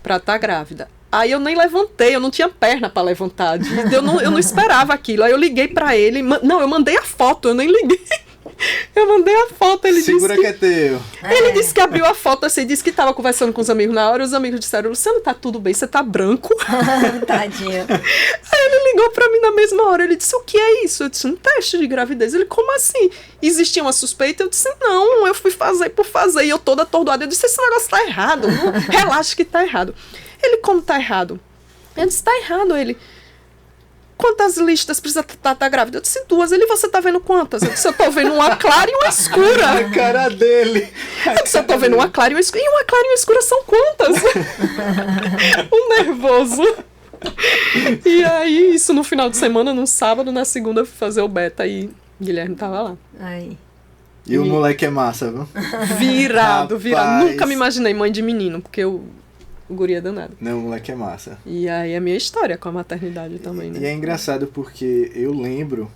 S2: pra estar grávida. Aí eu nem levantei, eu não tinha perna pra levantar. Eu não esperava aquilo. Aí eu liguei pra ele. Não, eu mandei a foto, eu nem liguei. Eu mandei a foto, ele
S1: Segura
S2: disse
S1: que é teu.
S2: Ele disse que abriu a foto assim, disse que estava conversando com os amigos na hora, e os amigos disseram, Luciano, tá tudo bem, você tá branco?
S3: Tadinho.
S2: Aí ele ligou pra mim na mesma hora, ele disse, o que é isso? Eu disse, um teste de gravidez. Ele, como assim? Existia uma suspeita? Eu disse, não, eu fui fazer por fazer, e eu toda atordoada, eu disse, esse negócio tá errado, não, relaxa que tá errado. Ele, como tá errado? Eu disse, tá errado. Ele, quantas listas precisa estar grávida? Eu disse, 2. Ele, você tá vendo quantas? Eu disse, eu tô vendo uma clara e uma escura.
S1: A cara dele.
S2: Eu disse, eu tô vendo uma clara e uma escura. E uma clara e uma escura são quantas? Um nervoso. E aí, isso no final de semana, no sábado, na segunda, eu fui fazer o beta e Guilherme tava lá.
S3: Aí.
S1: E o moleque é massa, viu?
S2: Virado.
S1: Rapaz.
S2: Nunca me imaginei mãe de menino, porque o guri é danado.
S1: Não, o moleque é massa.
S2: E aí a minha história com a maternidade também, né?
S1: E é engraçado porque eu lembro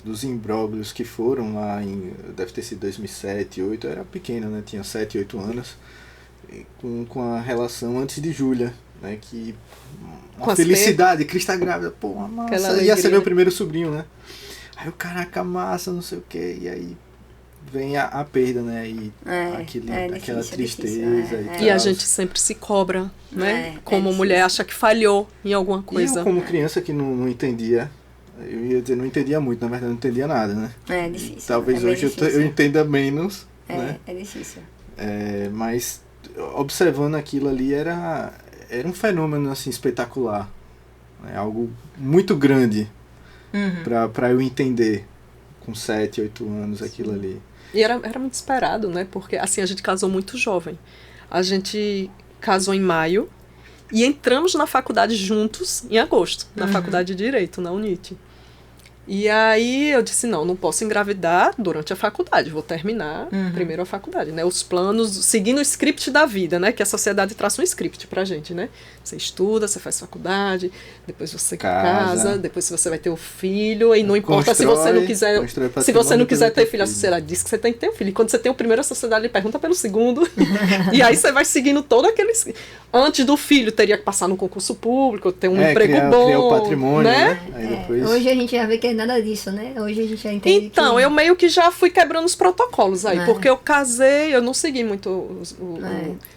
S1: dos imbróglios que foram lá em... Deve ter sido 2007, 2008. Eu era pequeno, né? Tinha 7, 8 anos. Com a relação antes de Júlia, né? Que... Uma felicidade, Cris tá grávida. Pô, uma massa. Ia ser meu primeiro sobrinho, né? Aí o caraca, massa, não sei o quê. E aí... vem a perda, né? E aquela tristeza.
S2: E a gente sempre se cobra, né? Como mulher acha que falhou em alguma coisa.
S1: E eu, como criança que não entendia, eu ia dizer, não entendia muito, na verdade não entendia nada, né?
S3: É difícil.
S1: Talvez hoje eu entenda menos, né?
S3: É difícil.
S1: Mas observando aquilo ali era um fenômeno assim espetacular, né? Algo muito grande para eu entender com 7, 8 anos aquilo ali.
S2: E era muito esperado, né? Porque assim, a gente casou muito jovem. A gente casou em maio e entramos na faculdade juntos em agosto, na faculdade de Direito, na UNIT. E aí eu disse, não posso engravidar durante a faculdade, vou terminar primeiro a faculdade, né? Os planos, seguindo o script da vida, né? Que a sociedade traça um script pra gente, né? Você estuda, você faz faculdade, depois você casa, depois você vai ter o filho, e não importa se você não quiser ter filho, a sociedade diz que você tem que ter um filho. E quando você tem o primeiro, a sociedade lhe pergunta pelo segundo. E aí você vai seguindo todo aquele... Antes do filho, teria que passar no concurso público, ter um emprego bom,
S1: criar o patrimônio, né?
S3: Aí depois... Hoje a gente já vê que é nada disso, né? Hoje a gente já entende.
S2: Então, eu meio que já fui quebrando os protocolos aí, porque eu casei, eu não segui muito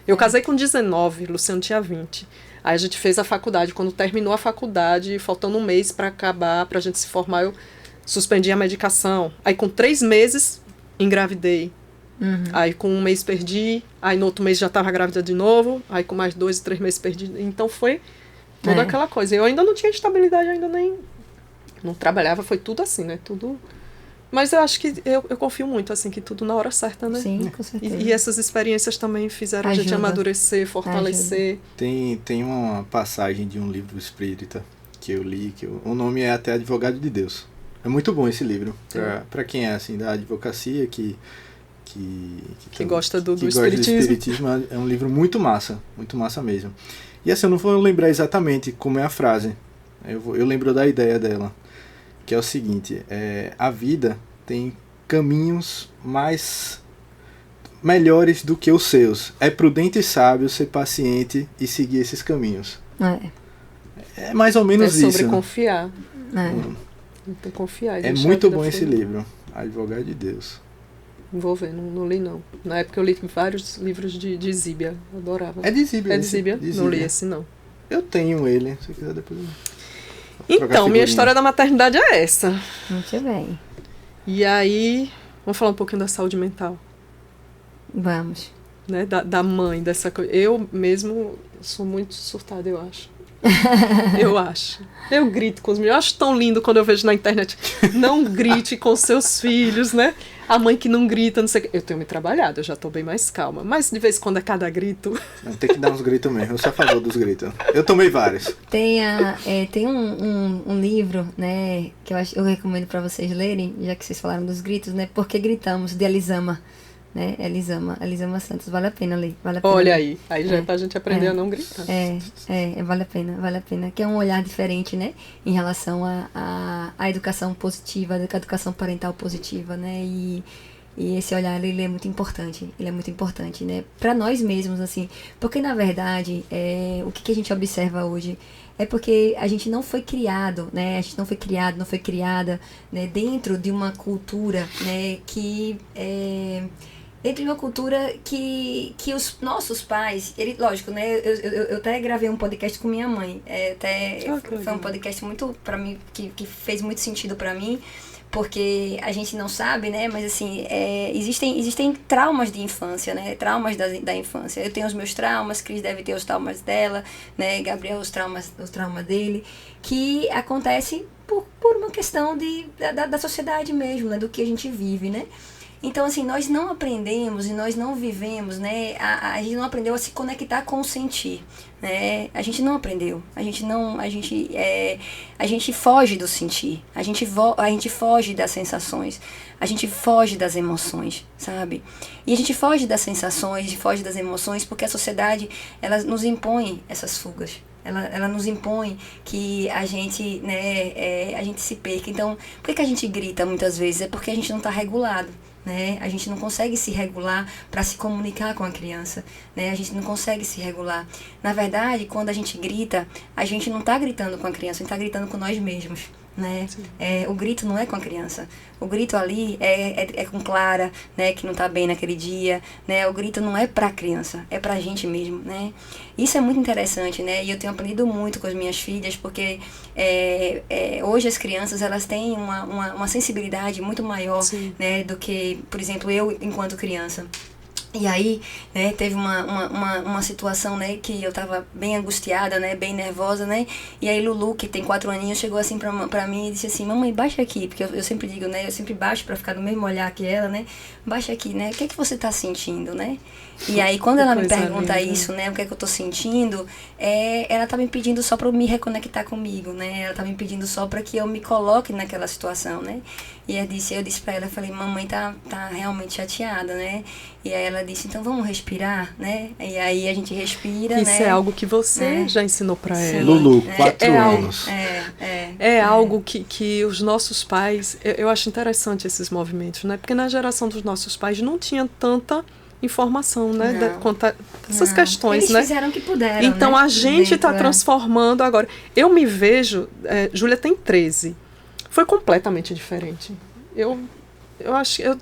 S2: eu casei com 19, Luciano tinha 20. Aí a gente fez a faculdade, quando terminou a faculdade, faltando um mês para acabar, pra gente se formar, eu suspendi a medicação. Aí com 3 meses, engravidei. Aí com 1 mês perdi, aí no outro mês já estava grávida de novo, aí com mais 2, 3 meses perdi. Então foi toda aquela coisa. Eu ainda não tinha estabilidade, ainda nem... Não trabalhava, foi tudo assim, né? Tudo... Mas eu acho que eu confio muito, assim, que tudo na hora certa, né?
S3: Sim, com certeza.
S2: E essas experiências também fizeram a gente amadurecer, fortalecer.
S1: Tem uma passagem de um livro espírita que eu li, o nome é até Advogado de Deus. É muito bom esse livro, para quem é, assim, da advocacia, que
S2: gosta do
S1: espiritismo. É um livro muito massa mesmo. E assim, eu não vou lembrar exatamente como é a frase, eu lembro da ideia dela, que é o seguinte, a vida tem caminhos melhores do que os seus. É prudente e sábio ser paciente e seguir esses caminhos. É mais ou menos isso.
S2: É sobre confiar. Tem que confiar.
S1: É muito bom esse livro, Advogado de Deus.
S2: Vou ver, não li não. Na época eu li vários livros de Zíbia, adorava.
S1: É de Zíbia?
S2: É de Zíbia? Não li esse não.
S1: Eu tenho ele, se quiser depois...
S2: Então, minha história da maternidade é essa.
S3: Muito bem.
S2: E aí, vamos falar um pouquinho da saúde mental.
S3: Vamos.
S2: Né? Da mãe, dessa coisa. Eu mesmo sou muito surtada, eu acho. Eu acho. Eu grito com os meus. Eu acho tão lindo quando eu vejo na internet. Não grite com seus filhos, né? A mãe que não grita, não sei o que. Eu tenho me trabalhado, eu já tô bem mais calma. Mas de vez em quando é cada grito.
S1: Tem que dar uns gritos mesmo. Eu sou a favor dos gritos. Eu tomei vários.
S3: Tem um livro, né, que eu recomendo para vocês lerem, já que vocês falaram dos gritos, né? Porque Gritamos, de Elisama. Né? Elisama Santos, vale a pena ler. Vale a pena
S2: Olha
S3: ler.
S2: aí já é pra gente aprender a não gritar.
S3: Vale a pena. Que é um olhar diferente, né? Em relação à educação positiva, à educação parental positiva, né? E esse olhar, ele é muito importante. Ele é muito importante, né? Pra nós mesmos, assim. Porque, na verdade, o que a gente observa hoje é porque a gente não foi criado, né? A gente não foi criada, né? Dentro de uma cultura, né? Dentro de uma cultura que os nossos pais, lógico, né? Eu até gravei um podcast com minha mãe. Foi um podcast muito, pra mim, que fez muito sentido pra mim, porque a gente não sabe, né? Mas assim, existem traumas de infância, né? Traumas da infância. Eu tenho os meus traumas, Cris deve ter os traumas dela, né? Gabriel os traumas dele, que acontece por uma questão da sociedade mesmo, né? Do que a gente vive, né? Então, assim, nós não aprendemos e nós não vivemos, né? A gente não aprendeu a se conectar com o sentir, né? A gente não aprendeu. A gente foge do sentir. A gente foge das sensações. A gente foge das emoções, sabe? E a gente foge das sensações, foge das emoções porque a sociedade, ela nos impõe essas fugas. Ela nos impõe que a gente, né, a gente se perca. Então, por que a gente grita muitas vezes? É porque a gente não está regulado. Né? A gente não consegue se regular para se comunicar com a criança, né? A gente não consegue se regular. Na verdade, quando a gente grita, a gente não está gritando com a criança, a gente está gritando com nós mesmos, né? O grito não é com a criança. O grito ali é com Clara, né? Que não está bem naquele dia, né? O grito não é para a criança, é para a gente mesmo, né? Isso é muito interessante, né? E eu tenho aprendido muito com as minhas filhas, porque hoje as crianças, elas têm uma sensibilidade muito maior, né? Do que, por exemplo, eu enquanto criança. E aí, né, teve uma situação, né, que eu tava bem angustiada, né, bem nervosa, né, e aí Lulu, que tem 4 aninhos, chegou assim pra mim e disse assim: mamãe, baixa aqui, porque eu sempre digo, né, eu sempre baixo pra ficar no mesmo olhar que ela, né, baixa aqui, né, o que é que você tá sentindo, né? E aí, quando ela me pergunta isso, né, o que é que eu tô sentindo, ela tá me pedindo só pra eu me reconectar comigo, né, ela tá me pedindo só pra que eu me coloque naquela situação, né, e eu disse pra ela, eu falei: mamãe tá realmente chateada, né, e aí ela disse: então vamos respirar, né, e aí a gente respira,
S2: isso, né. Isso é algo que você já ensinou pra ela.
S1: Lulu, 4 anos.
S2: É algo que os nossos pais, eu acho interessante esses movimentos, né, porque na geração dos nossos pais não tinha tanta informação, né, dessas questões,
S3: eles
S2: né?
S3: Eles fizeram o que puderam,
S2: então,
S3: né?
S2: A gente está transformando agora. Eu me vejo, Júlia tem 13, foi completamente diferente. Eu acho, eu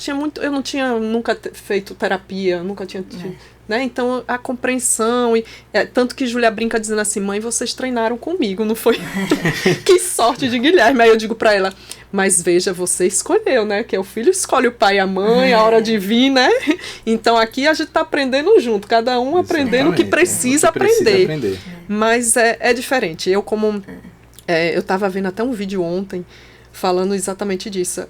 S2: não tinha nunca feito terapia, nunca tinha né? Então a compreensão tanto que Júlia brinca dizendo assim: mãe, vocês treinaram comigo, não foi? Que sorte de Guilherme. Aí eu digo pra ela: mas veja, você escolheu, né? Que o filho escolhe o pai e a mãe, a hora de vir, né? Então aqui a gente tá aprendendo junto, cada um aprendendo o que precisa aprender. Mas é diferente. Eu eu tava vendo até um vídeo ontem falando exatamente disso.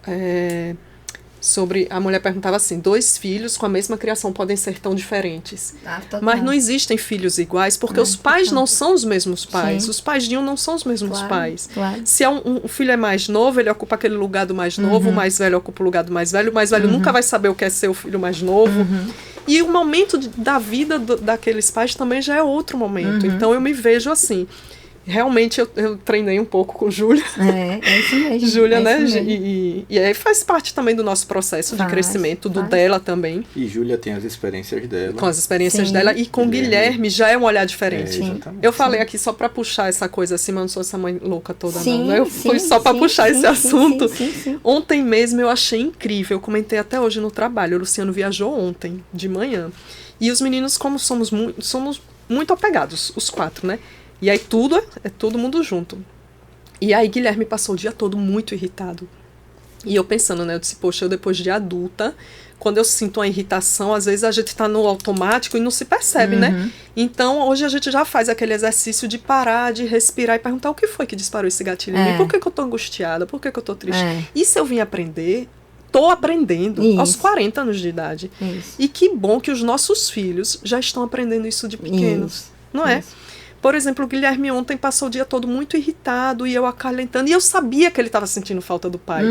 S2: Sobre, a mulher perguntava assim: 2 filhos com a mesma criação podem ser tão diferentes? Mas não existem filhos iguais, porque os pais não são os mesmos pais. Sim. Os pais de um não são os mesmos pais. Claro. Se um filho é mais novo, ele ocupa aquele lugar do mais novo, o mais velho ocupa o lugar do mais velho, o mais velho nunca vai saber o que é ser o filho mais novo. E o momento da vida daqueles pais também já é outro momento. Então eu me vejo assim. realmente eu treinei um pouco com Júlia.
S3: É isso mesmo.
S2: Júlia, né? E aí faz parte também do nosso processo de crescimento, do dela também.
S1: E Júlia tem as experiências dela.
S2: Com as experiências dela. E com Guilherme já é um olhar diferente. Eu falei aqui só pra puxar essa coisa assim, mas não sou essa mãe louca toda, não. Né? Eu fui só pra puxar esse assunto. Ontem mesmo eu achei incrível, eu comentei até hoje no trabalho. O Luciano viajou ontem, de manhã. E os meninos, como somos muito apegados, os 4, né? E aí tudo é todo mundo junto. E aí Guilherme passou o dia todo muito irritado. E eu pensando, né? Eu disse, poxa, eu depois de adulta, quando eu sinto uma irritação, às vezes a gente tá no automático e não se percebe, né? Então, hoje a gente já faz aquele exercício de parar, de respirar e perguntar o que foi que disparou esse gatilho em mim? Por que eu tô angustiada? Por que eu tô triste? Isso eu vim aprender... Estou aprendendo aos 40 anos de idade. E que bom que os nossos filhos já estão aprendendo isso de pequenos. Não é? Por exemplo, o Guilherme ontem passou o dia todo muito irritado e eu acalentando. E eu sabia que ele estava sentindo falta do pai.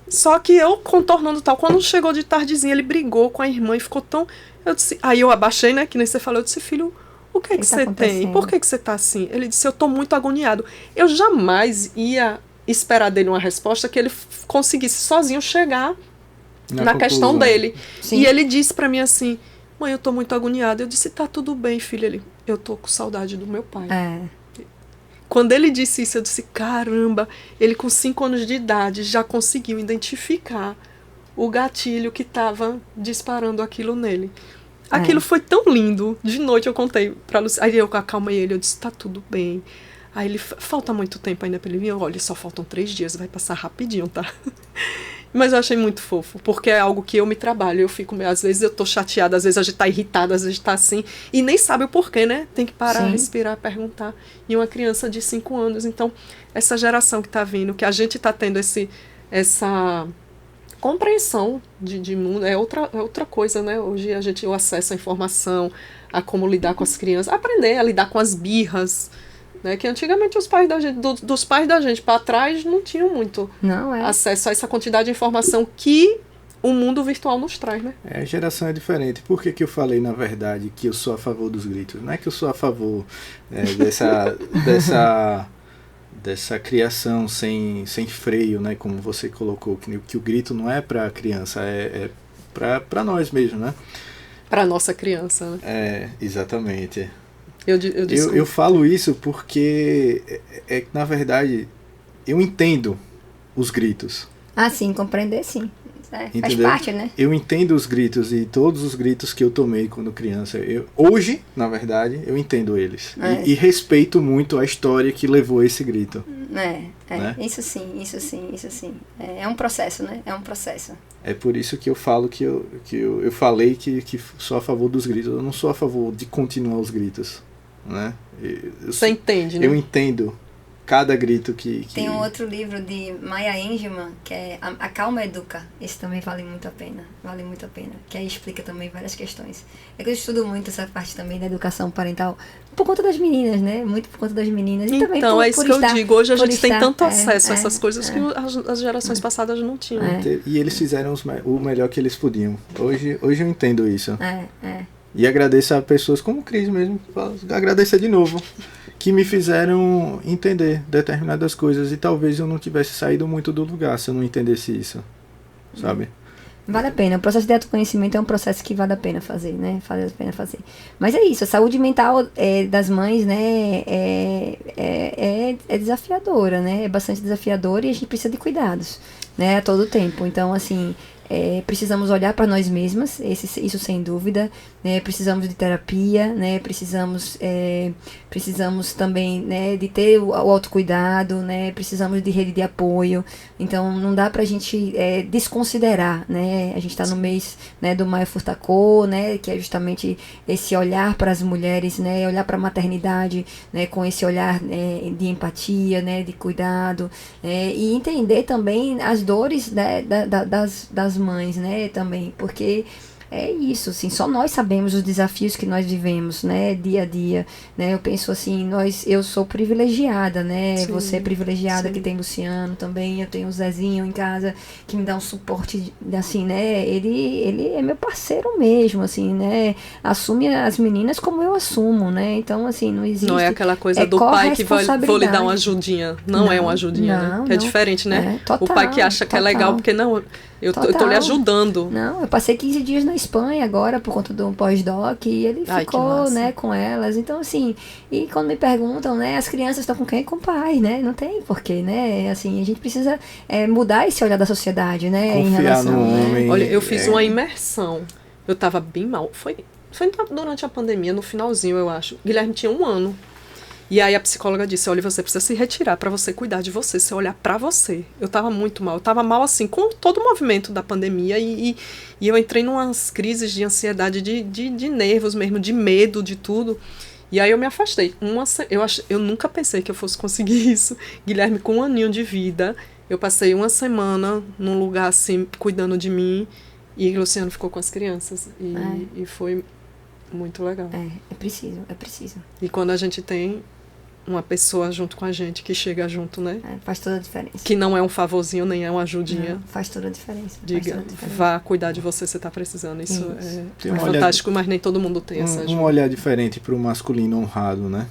S2: Só que eu contornando tal. Quando chegou de tardezinha, ele brigou com a irmã e ficou tão... Eu disse, aí eu abaixei, né? Que nem você falou. Eu disse, filho, o que é que você tem? Por que você está assim? Ele disse, eu estou muito agoniado. Eu jamais ia... esperar dele uma resposta que ele conseguisse sozinho chegar na questão dele. E ele disse pra mim assim, mãe, eu tô muito agoniada. Eu disse, tá tudo bem, filho. Ele, eu tô com saudade do meu pai. Quando ele disse isso, eu disse, caramba, ele com 5 anos de idade já conseguiu identificar o gatilho que tava disparando aquilo nele. Aquilo foi tão lindo. De noite eu contei pra Luciana. Aí eu acalmei ele, eu disse, tá tudo bem. Aí ele, falta muito tempo ainda pra ele vir? Olha, só faltam 3 dias, vai passar rapidinho, tá? Mas eu achei muito fofo, porque é algo que eu me trabalho, eu fico, às vezes eu tô chateada, às vezes a gente tá irritada, às vezes tá assim, e nem sabe o porquê, né? Tem que parar, respirar, perguntar. E uma criança de 5 anos, então, essa geração que tá vindo, que a gente tá tendo essa compreensão de mundo, é outra coisa, né? Hoje o acesso à informação, a como lidar com as crianças, aprender a lidar com as birras, né, que antigamente os pais da gente, dos pais da gente para trás não tinham muito acesso a essa quantidade de informação que o mundo virtual nos traz, né?
S1: A geração é diferente. Por que eu falei, na verdade, que eu sou a favor dos gritos? Não é que eu sou a favor dessa criação sem freio, né, como você colocou, que o grito não é para a criança, é para nós mesmos, né?
S2: Para nossa criança, né?
S1: Exatamente.
S2: Eu
S1: falo isso porque, na verdade, eu entendo os gritos.
S3: Sim, compreender sim. Faz parte, né?
S1: Eu entendo os gritos e todos os gritos que eu tomei quando criança. Hoje, na verdade, eu entendo eles. E respeito muito a história que levou esse grito. Né?
S3: Isso sim. É um processo, né? É um processo.
S1: É por isso que eu falo que eu falei que sou a favor dos gritos. Eu não sou a favor de continuar os gritos. Né?
S2: Você entende, né?
S1: Eu entendo cada grito que...
S3: Tem um outro livro de Maya Angelman, que é A Calma Educa. Esse também vale muito a pena. Que aí explica também várias questões. É que eu estudo muito essa parte também da educação parental, por conta das meninas, né? Muito por conta das meninas. E também
S2: então, é isso que eu digo. Hoje a gente tem tanto acesso a essas coisas que as gerações passadas não tinham.
S1: E eles fizeram o melhor que eles podiam. Hoje eu entendo isso. E agradeço a pessoas como o Cris mesmo, agradecer de novo, que me fizeram entender determinadas coisas e talvez eu não tivesse saído muito do lugar se eu não entendesse isso, sabe?
S3: Vale a pena, o processo de autoconhecimento é um processo que vale a pena fazer, né? Vale a pena fazer. Mas é isso, a saúde mental das mães, né, é desafiadora, né? É bastante desafiadora e a gente precisa de cuidados, né, a todo tempo. Então, assim... precisamos olhar para nós mesmas, isso sem dúvida, né? Precisamos de terapia, né? Precisamos também, né, de ter o autocuidado, né? Precisamos de rede de apoio. Então não dá pra gente desconsiderar, né? A gente está no mês, né, do Maio Furtacô, né, que é justamente esse olhar para as mulheres, né, olhar para a maternidade, né, com esse olhar de empatia, né, de cuidado, e entender também as dores, né, das mães, né, também, porque é isso, assim, só nós sabemos os desafios que nós vivemos, né, dia a dia, né, eu penso assim, eu sou privilegiada, né, sim, você é privilegiada, sim, que tem Luciano também, eu tenho o Zezinho em casa, que me dá um suporte, assim, né, ele é meu parceiro mesmo, assim, né, assume as meninas como eu assumo, né, então, assim, não existe...
S2: Não é aquela coisa do pai que vou lhe dar uma ajudinha, não é uma ajudinha, né, que é diferente, né, total, o pai que acha que é legal, porque não... Eu tô lhe ajudando.
S3: Não, eu passei 15 dias na Espanha agora por conta do pós-doc e ele ficou, né, com elas. Então, assim, e quando me perguntam, né, as crianças estão com quem? Com o pai, né? Não tem porquê, né? Assim, a gente precisa mudar esse olhar da sociedade, né?
S1: Confiar
S3: em relação,
S1: no homem.
S2: Olha, eu fiz uma imersão. Eu tava bem mal. Foi durante a pandemia, no finalzinho, eu acho. Guilherme tinha 1 ano. E aí a psicóloga disse, olha, você precisa se retirar para você cuidar de você, você olhar para você. Eu tava muito mal, eu tava mal assim, com todo o movimento da pandemia e eu entrei numas crises de ansiedade, de nervos mesmo, de medo, de tudo. E aí eu me afastei. Eu nunca pensei que eu fosse conseguir isso. Guilherme com 1 aninho de vida, eu passei 1 semana num lugar assim, cuidando de mim, e Luciano ficou com as crianças. E foi muito legal.
S3: É preciso.
S2: E quando a gente tem uma pessoa junto com a gente, que chega junto, né?
S3: Faz toda a diferença.
S2: Que não é um favorzinho, nem é uma ajudinha.
S3: Não, faz toda a diferença.
S2: Diga, vá cuidar de você, você está precisando. Isso é fantástico, mas nem todo mundo tem essa ajuda.
S1: Um olhar diferente para o masculino honrado, né?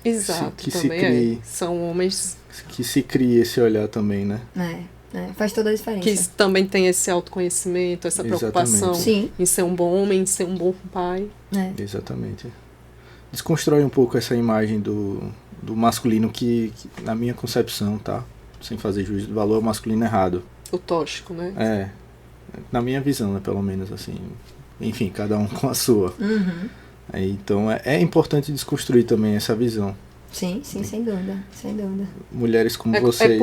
S2: Exato,
S1: que
S2: também
S1: se crie,
S2: são homens...
S1: Que se crie esse olhar também, né?
S3: Faz toda a diferença.
S2: Que também tem esse autoconhecimento, essa preocupação em ser um bom homem, em ser um bom pai.
S1: Exatamente. Desconstrói um pouco essa imagem do masculino que, na minha concepção, tá? Sem fazer juízo do valor, é o masculino errado.
S2: O tóxico, né?
S1: Na minha visão, né, pelo menos, assim. Enfim, cada um com a sua.
S3: Uhum.
S1: Então, é importante desconstruir também essa visão.
S3: Sim, sem dúvida.
S1: Mulheres como vocês...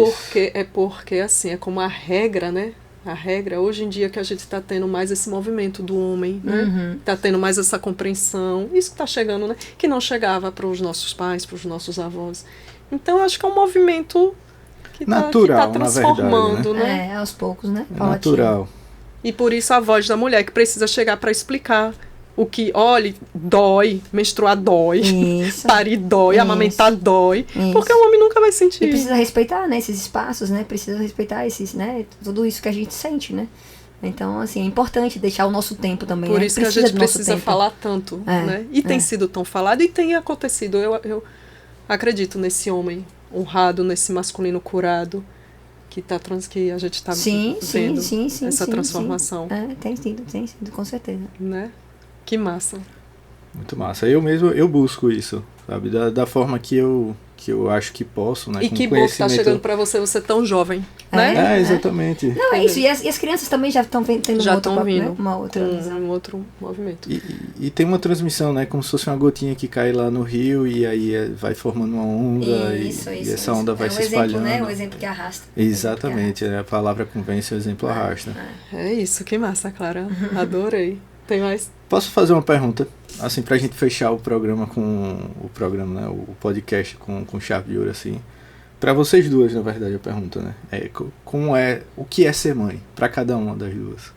S2: É porque, assim, é como a regra, né? A regra, hoje em dia que a gente está tendo mais esse movimento do homem, né? Está tendo mais essa compreensão, isso que está chegando, né? Que não chegava para os nossos pais, para os nossos avós. Então, eu acho que é um movimento que está transformando,
S1: na verdade,
S2: né?
S3: Aos poucos, né?
S1: É natural.
S2: E por isso a voz da mulher que precisa chegar para explicar o que, olha, dói, menstruar dói, parir dói, amamentar dói, porque o homem nunca vai sentir.
S3: E precisa respeitar, né, esses espaços, né, precisa respeitar esses, né, tudo isso que a gente sente, né. Então, assim, é importante deixar o nosso tempo também.
S2: Por isso que a gente precisa falar tanto, né, e tem sido tão falado e tem acontecido. Eu acredito nesse homem honrado, nesse masculino curado, que a gente está vendo essa transformação.
S3: Tem sido, com certeza.
S2: Né? Que massa.
S1: Muito massa. Eu mesmo, eu busco isso, sabe? Da forma que eu acho que posso, né?
S2: E que bom que tá chegando para você tão jovem, né?
S1: Exatamente.
S3: Não, é isso. E as crianças também já estão tendo
S2: uma outra movimento.
S1: E tem uma transmissão, né? Como se fosse uma gotinha que cai lá no rio e aí vai formando uma onda e essa onda vai se espalhando.
S3: Exemplo, né? O exemplo que arrasta.
S1: Exatamente. A palavra convence, o exemplo arrasta.
S2: É isso. Que massa, Clara. Adorei. Tem mais?
S1: Posso fazer uma pergunta? Assim, pra gente fechar o programa né? O podcast com chave de ouro, assim. Pra vocês duas, na verdade, a pergunta, né? O que é ser mãe? Pra cada uma das duas.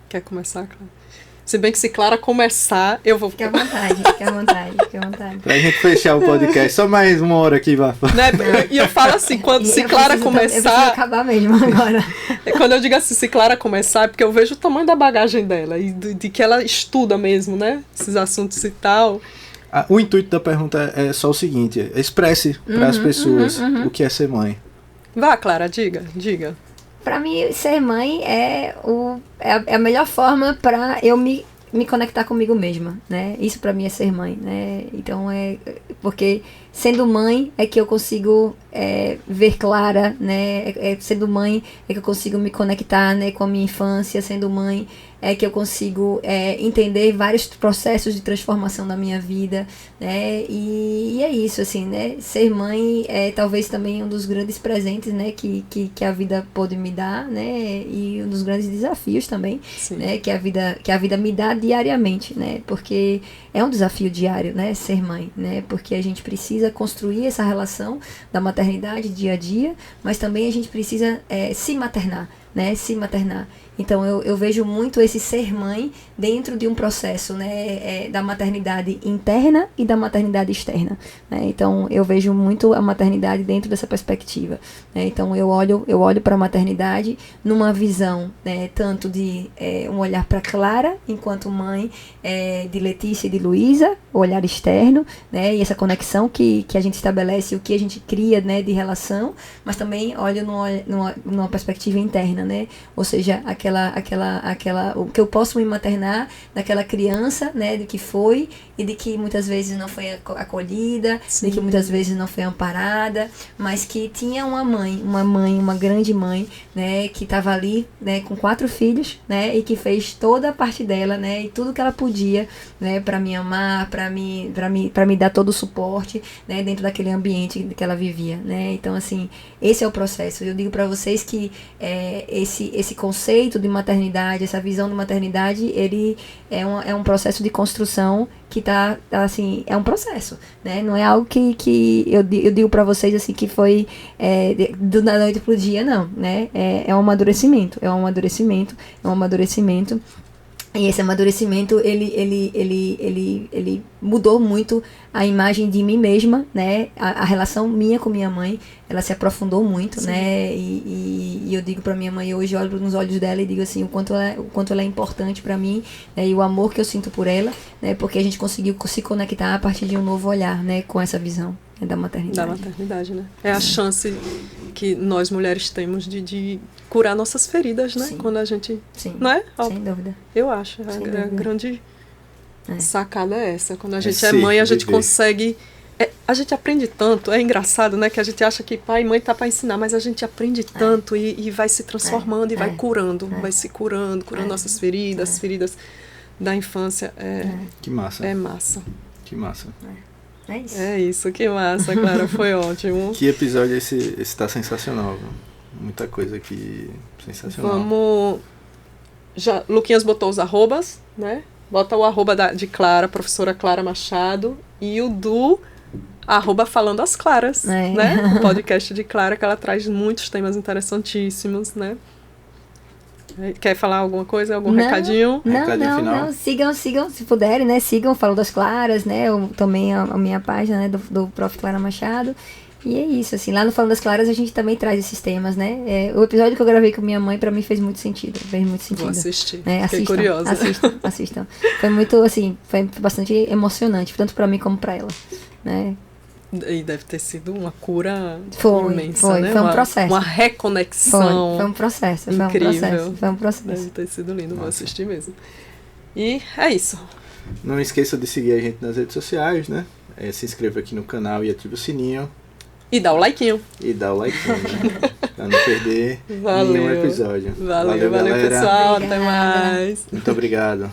S2: Quer começar, Clara? Se bem que se Clara começar, eu vou...
S3: Fique à vontade.
S1: Pra gente fechar o podcast, só mais 1 hora aqui, vai.
S2: Né? E eu falo assim, se Clara começar... Eu
S3: preciso acabar mesmo agora.
S2: Quando eu digo assim, se Clara começar, é porque eu vejo o tamanho da bagagem dela e de que ela estuda mesmo, né? Esses assuntos e tal.
S1: O intuito da pergunta é só o seguinte, expresse para as pessoas o que é ser mãe.
S2: Vá, Clara, diga.
S3: Pra mim, ser mãe é a melhor forma pra eu me conectar comigo mesma, né? Isso pra mim é ser mãe, né? Então porque sendo mãe é que eu consigo ver Clara, né? Sendo mãe é que eu consigo me conectar, né, com a minha infância. Sendo mãe é que eu consigo entender vários processos de transformação da minha vida, né? E é isso, assim, né? Ser mãe é talvez também um dos grandes presentes, né, que a vida pode me dar, né? E um dos grandes desafios também, né, que a vida me dá diariamente, né? Porque é um desafio diário, né, ser mãe, né? Porque a gente precisa construir essa relação da maternidade dia a dia, mas também a gente precisa se maternar, né, se maternar. Então eu vejo muito esse ser mãe dentro de um processo, né, da maternidade interna e da maternidade externa, né? Então eu vejo muito a maternidade dentro dessa perspectiva, né? Então eu olho para a maternidade numa visão, né, tanto de um olhar para Clara enquanto mãe, de Letícia e de Luísa, o olhar externo, né, e essa conexão que a gente estabelece, o que a gente cria, né, de relação, mas também olho numa perspectiva interna, né? Ou seja, o que eu posso me maternar daquela criança, né, de que foi e de que muitas vezes não foi acolhida, de que muitas vezes não foi amparada, mas que tinha uma grande mãe, né, que estava ali, né, com 4 filhos, né, e que fez toda a parte dela, né, e tudo que ela podia, né, para me amar, para me dar todo o suporte, né, dentro daquele ambiente que ela vivia, né? Então, assim, esse é o processo. Eu digo para vocês que esse conceito de maternidade, essa visão de maternidade, ele é um processo de construção que tá assim, é um processo, né? Não é algo que eu digo para vocês assim que foi da noite pro dia, não, né? É um amadurecimento. E esse amadurecimento, ele mudou muito a imagem de mim mesma, né? A relação minha com minha mãe, ela se aprofundou muito, sim, né? E eu digo pra minha mãe, hoje eu olho nos olhos dela e digo assim, o quanto ela é importante pra mim, né? E o amor que eu sinto por ela, né? Porque a gente conseguiu se conectar a partir de um novo olhar, né? Com essa visão, né? Da maternidade.
S2: Da maternidade, né? É a chance que nós mulheres temos de curar nossas feridas, né?
S3: Sim.
S2: Quando a gente...
S3: Sim,
S2: não é?
S3: Sem dúvida.
S2: Eu acho. A grande sacada é essa. Quando a gente é mãe, a gente consegue... a gente aprende tanto. É engraçado, né? Que a gente acha que pai e mãe tá para ensinar, mas a gente aprende tanto e vai se transformando e vai curando. Vai se curando nossas feridas, feridas da infância.
S1: Que massa.
S2: É massa.
S1: Que massa.
S3: É isso.
S2: É isso, que massa, Clara. Foi ótimo.
S1: Que episódio esse tá sensacional, viu? Muita coisa aqui sensacional.
S2: Vamos... Luquinhas botou os arrobas, né? Bota o arroba de Clara, professora Clara Machado, e o do arroba Falando as Claras, né? O podcast de Clara, que ela traz muitos temas interessantíssimos, né? Quer falar alguma coisa, algum recadinho?
S1: Recadinho final?
S3: Sigam, se puderem, né? Sigam Falando das Claras, né? Também a minha página, né? Do Prof. Clara Machado. E é isso, assim, lá no Falando das Claras a gente também traz esses temas, né? O episódio que eu gravei com minha mãe, pra mim, fez muito sentido.
S2: Vou assistir,
S3: fiquei
S2: curiosa.
S3: Assistam. Foi muito, assim, foi bastante emocionante, tanto pra mim como pra ela, né?
S2: E deve ter sido uma cura
S3: imensa,
S2: né?
S3: Foi um processo.
S2: Uma reconexão.
S3: Foi um processo.
S2: Incrível.
S3: Foi um processo.
S2: Deve ter sido lindo, vou assistir mesmo. E é isso.
S1: Não esqueça de seguir a gente nas redes sociais, né? Se inscreva aqui no canal e ative o sininho.
S2: E dá o likeinho.
S1: Né? Pra não perder nenhum episódio.
S2: Valeu,
S1: galera.
S2: Pessoal.
S3: Obrigada.
S2: Até mais.
S1: Muito obrigado.